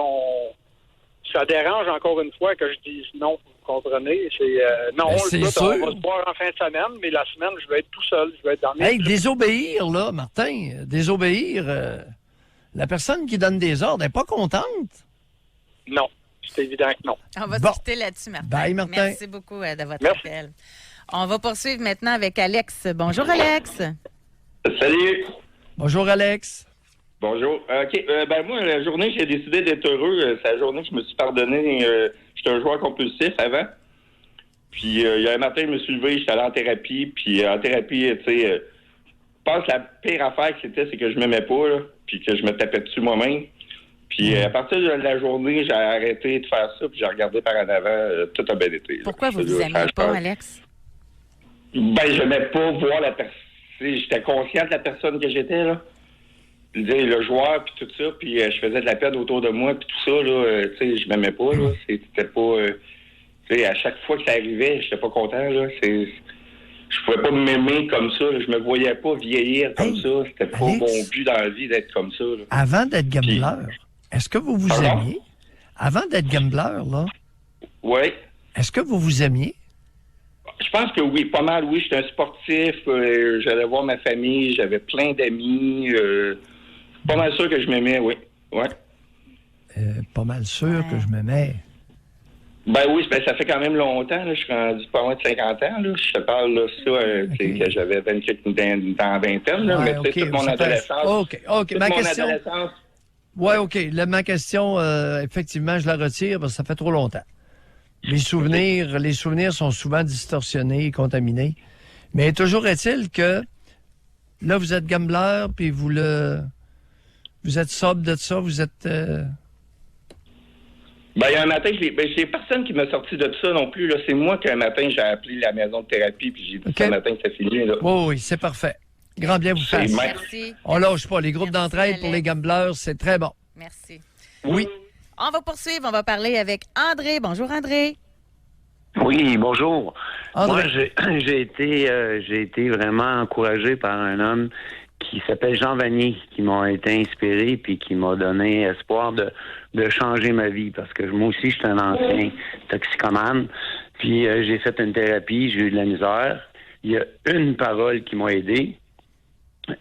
ça dérange encore une fois que je dise non, vous comprenez? C'est non, c'est on sûr. va se boire en fin de semaine, mais la semaine, je vais être tout seul, je vais être dans mes... Hey, désobéir, là, Martin, désobéir, la personne qui donne des ordres n'est pas contente. Non, c'est évident que non. On va se quitter là-dessus, Martin. Bye, Martin. Merci beaucoup de votre appel. On va poursuivre maintenant avec Alex. Bonjour, Alex. Salut. Bonjour, Alex. Bonjour. OK. Ben moi, la journée, j'ai décidé d'être heureux. C'est la journée que je me suis pardonné. J'étais un joueur compulsif avant. Puis, il y a un matin, je me suis levé, j'étais allé en thérapie. Puis, en thérapie, tu sais, je pense que la pire affaire que c'était, c'est que je m'aimais pas, là, puis que je me tapais dessus moi-même. Puis, à partir de la journée, j'ai arrêté de faire ça, puis j'ai regardé par en avant. Tout a bien été. Pourquoi vous vous aimiez pas, Alex? Ben, je n'aimais pas voir la personne. J'étais conscient de la personne que j'étais, là. Le joueur, puis tout ça, puis je faisais de la peine autour de moi, puis tout ça, là, tu sais, je m'aimais pas, là. C'était pas... tu sais, à chaque fois que ça arrivait, j'étais pas content, là. Je pouvais pas m'aimer comme ça, là. Je me voyais pas vieillir comme ça. C'était pas Alex, mon but dans la vie d'être comme ça, là. Avant d'être gambler, est-ce que vous vous aimiez? Avant d'être gambler, là? Oui. Est-ce que vous vous aimiez? Je pense que oui, pas mal, oui. J'étais un sportif, j'allais voir ma famille, j'avais plein d'amis. Pas mal sûr que je m'aimais, oui. Ouais. Pas mal sûr que je m'aimais. Ben oui, ben ça fait quand même longtemps. Là. Je suis rendu pas loin de 50 ans. Là. Je te parle de ça, que j'avais 24 dans la vingtaine. Là, mais tu sais, toute mon adolescence. OK. Ma question... Oui, OK. Ma question, effectivement, je la retire parce que ça fait trop longtemps. Les souvenirs sont souvent distorsionnés et contaminés. Mais toujours est-il que là, vous êtes gambler, puis vous êtes sobre de ça, vous êtes... Ben, il y a un matin, j'ai personne qui m'a sorti de ça non plus. Là. C'est moi qu'un matin, j'ai appelé la maison de thérapie, puis j'ai dit ce matin que c'est fini. Là. Oui, c'est parfait. Grand bien vous fasse. Merci. On lâche pas. Les groupes d'entraide pour les gamblers, c'est très bon. Merci. Oui. On va poursuivre. On va parler avec André. Bonjour, André. Oui, bonjour. André. Moi, j'ai été vraiment encouragé par un homme qui s'appelle Jean Vanier, qui m'a été inspiré puis qui m'a donné espoir de changer ma vie. Parce que moi aussi, j'étais un ancien toxicomane. Puis j'ai fait une thérapie, j'ai eu de la misère. Il y a une parole qui m'a aidé.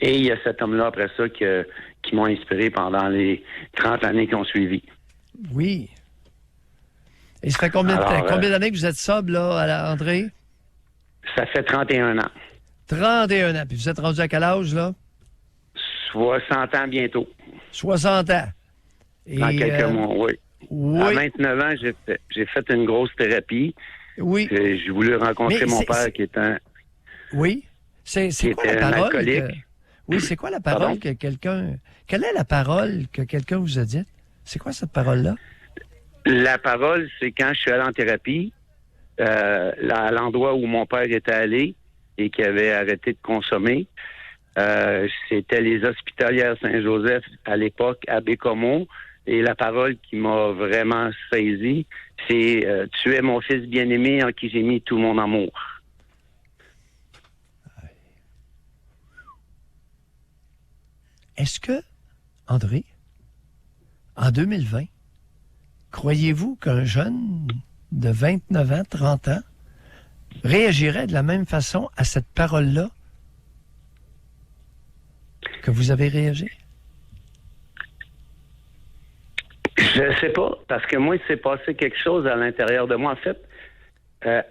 Et il y a cet homme-là, après ça, qui m'a inspiré pendant les 30 années qui ont suivi. Oui. Et ça fait combien d'années que vous êtes sobre, là, André? Ça fait 31 ans. 31 ans. Puis vous êtes rendu à quel âge, là? 60 ans bientôt. 60 ans. Et, dans quelques mois, oui. À 29 ans, j'ai fait une grosse thérapie. Oui. J'ai voulu rencontrer mon père qui est un... Oui. C'est quoi la parole? Oui, c'est quoi la parole Pardon? que quelqu'un... Quelle est la parole que quelqu'un vous a dite? C'est quoi cette parole-là? La parole, c'est quand je suis allé en thérapie, à l'endroit où mon père était allé et qui avait arrêté de consommer. C'était les Hospitalières Saint-Joseph à l'époque, à Bécomo. Et la parole qui m'a vraiment saisi, c'est « Tu es mon fils bien-aimé en qui j'ai mis tout mon amour ». est-ce que, André, en 2020, croyez-vous qu'un jeune de 29 ans, 30 ans, réagirait de la même façon à cette parole-là que vous avez réagi? Je sais pas, parce que moi, il s'est passé quelque chose à l'intérieur de moi. En fait,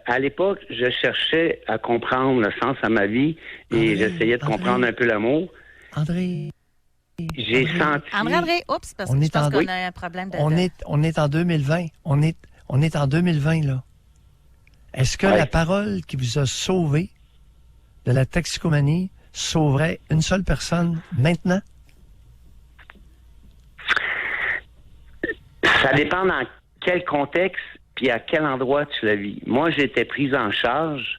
à l'époque, je cherchais à comprendre le sens à ma vie et j'essayais de comprendre un peu l'amour. André... J'ai senti... André, oups, parce que je pense qu'on a un problème de... On est en 2020. On est en 2020, là. Est-ce que la parole qui vous a sauvé de la toxicomanie sauverait une seule personne maintenant? Ça dépend dans quel contexte puis à quel endroit tu la vis. Moi, j'ai été prise en charge,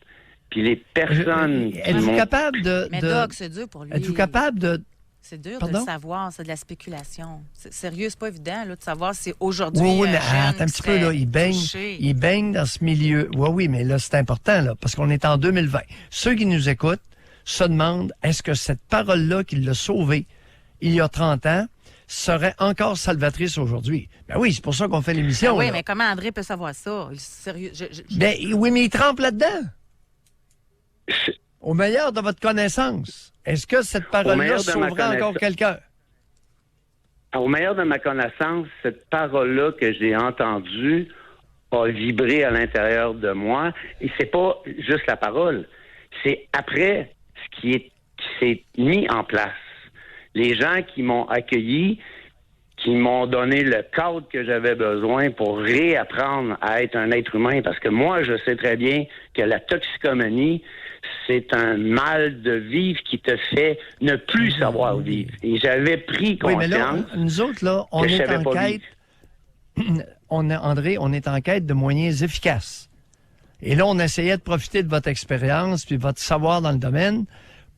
puis les personnes... Êtes-vous capable de... Mais Doc, c'est dur pour lui. Êtes-vous capable de... C'est dur de le savoir, c'est de la spéculation. Sérieux, c'est pas évident là, de savoir si aujourd'hui. Oui, mais attends un petit peu, là, il baigne dans ce milieu. Oui, mais là, c'est important, là, parce qu'on est en 2020. Ceux qui nous écoutent se demandent, est-ce que cette parole-là qui l'a sauvé il y a 30 ans serait encore salvatrice aujourd'hui? Ben oui, c'est pour ça qu'on fait l'émission. Oui, là. mais comment André peut savoir ça? Sérieux, Ben oui, mais il trempe là-dedans. Au meilleur de votre connaissance, est-ce que cette parole-là sauverait encore quelqu'un? Au meilleur de ma connaissance, cette parole-là que j'ai entendue a vibré à l'intérieur de moi. Et c'est pas juste la parole. C'est après ce qui s'est mis en place. Les gens qui m'ont accueilli, qui m'ont donné le cadre que j'avais besoin pour réapprendre à être un être humain. Parce que moi, je sais très bien que la toxicomanie, c'est un mal de vivre qui te fait ne plus savoir vivre. Et j'avais pris conscience. Oui, mais là, nous autres, là, on est en quête. André, on est en quête de moyens efficaces. Et là, on essayait de profiter de votre expérience puis votre savoir dans le domaine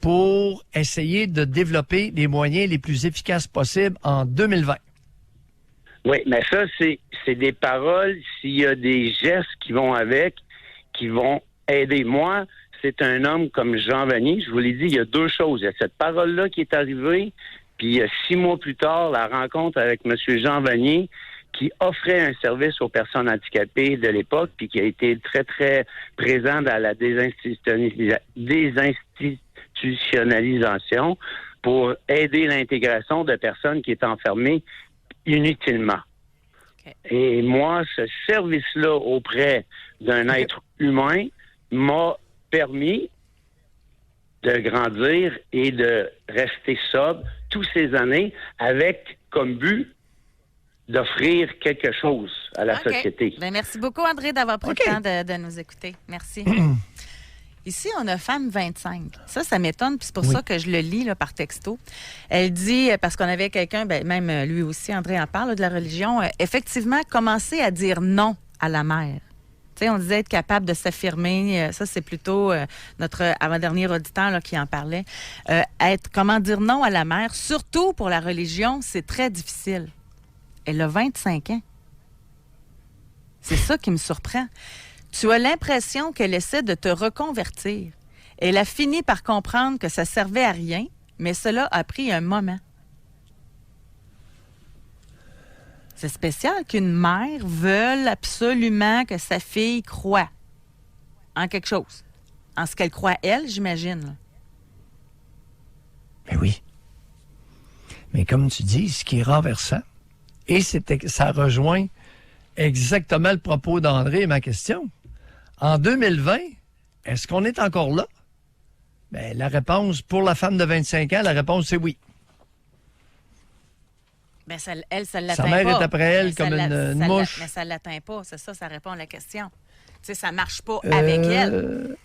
pour essayer de développer les moyens les plus efficaces possibles en 2020. Oui, mais ça, c'est des paroles, s'il y a des gestes qui vont avec, qui vont aider. Moi, c'est un homme comme Jean Vanier. Je vous l'ai dit, il y a deux choses. Il y a cette parole-là qui est arrivée, puis 6 mois plus tard, la rencontre avec M. Jean Vanier, qui offrait un service aux personnes handicapées de l'époque, puis qui a été très, très présent dans la désinstitutionnalisation pour aider l'intégration de personnes qui étaient enfermées inutilement. Okay. Et moi, ce service-là auprès d'un être humain m'a permis de grandir et de rester sobre toutes ces années avec comme but d'offrir quelque chose à la société. Bien, merci beaucoup, André, d'avoir pris le temps de nous écouter. Merci. Ici, on a Femme 25. Ça m'étonne, puis c'est pour ça que je le lis là, par texto. Elle dit, parce qu'on avait quelqu'un, même lui aussi, André en parle, de la religion, effectivement, commencer à dire non à la mère. Tu sais, on disait être capable de s'affirmer. Ça, c'est plutôt notre avant-dernier auditeur là, qui en parlait. Comment dire non à la mère, surtout pour la religion, c'est très difficile. Elle a 25 ans. C'est ça qui me surprend. Tu as l'impression qu'elle essaie de te reconvertir. Elle a fini par comprendre que ça servait à rien, mais cela a pris un moment. C'est spécial qu'une mère veuille absolument que sa fille croie en quelque chose. En ce qu'elle croit, elle, j'imagine. Mais oui. Mais comme tu dis, ce qui est renversant, et ça rejoint exactement le propos d'André et ma question. En 2020, est-ce qu'on est encore là? Bien, la réponse, pour la femme de 25 ans, la réponse, c'est oui. Bien, elle, ça ne l'atteint pas. Sa mère est après elle comme une mouche. Mais ça ne l'atteint pas, c'est ça répond à la question. Tu sais, ça ne marche pas avec elle.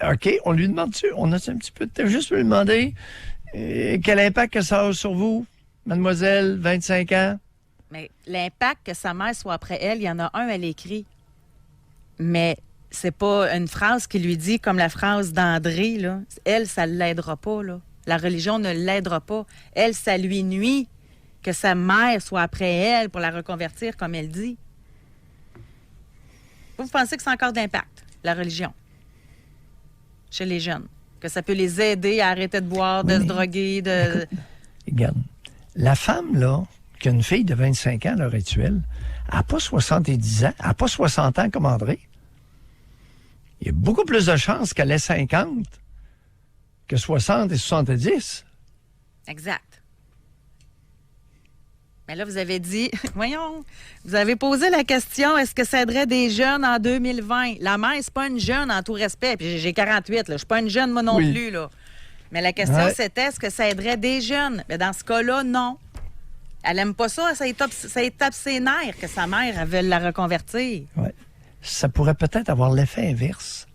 OK, on lui demande-tu? On a un petit peu de temps juste pour lui demander quel impact que ça a sur vous, mademoiselle, 25 ans? Mais l'impact que sa mère soit après elle, il y en a un, elle écrit. Mais c'est pas une phrase qui lui dit comme la phrase d'André, là. Elle, ça ne l'aidera pas, là. La religion ne l'aidera pas. Elle, ça lui nuit que sa mère soit après elle pour la reconvertir, comme elle dit. Vous pensez que c'est encore d'impact, la religion, chez les jeunes? que ça peut les aider à arrêter de boire, de se droguer, de... Écoute, regarde, la femme, là, qui a une fille de 25 ans à l'heure actuelle, elle n'a pas 70 ans, elle n'a pas 60 ans comme André. Il y a beaucoup plus de chances qu'elle ait 50 que 60 et 70. Exact. Mais là, vous avez dit, voyons, vous avez posé la question, est-ce que ça aiderait des jeunes en 2020? La mère, c'est pas une jeune en tout respect, puis j'ai 48, là, je suis pas une jeune moi non plus, là. Mais la question, c'était, est-ce que ça aiderait des jeunes? Mais dans ce cas-là, non. Elle aime pas ça, ça y tape ses nerfs que sa mère, elle veut la reconvertir. Oui. Ça pourrait peut-être avoir l'effet inverse.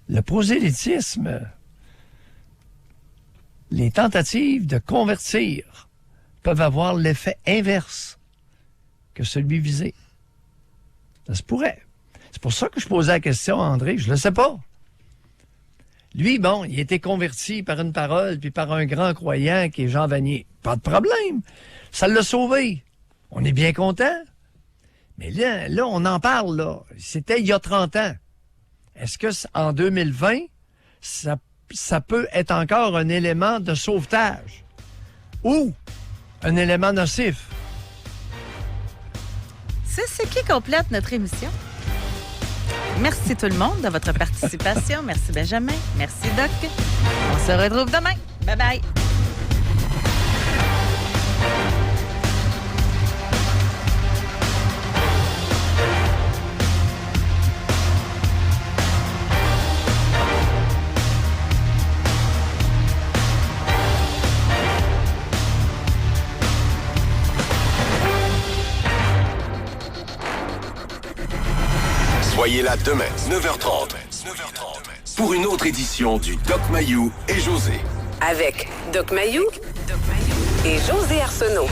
Le prosélytisme, les tentatives de convertir peuvent avoir l'effet inverse que celui visé. Ça se pourrait. C'est pour ça que je posais la question à André. Je ne le sais pas. Lui, bon, il a été converti par une parole puis par un grand croyant qui est Jean Vanier. Pas de problème. Ça l'a sauvé. On est bien content. Mais là, on en parle, là. C'était il y a 30 ans. Est-ce que en 2020, ça peut être encore un élément de sauvetage? Ou un élément nocif? C'est ce qui complète notre émission. Merci tout le monde de votre participation. Merci Benjamin. Merci Doc. On se retrouve demain. Bye bye. Soyez là demain, 9h30, pour une autre édition du Doc Mayou et José. Avec Doc Mayou et José Arsenault.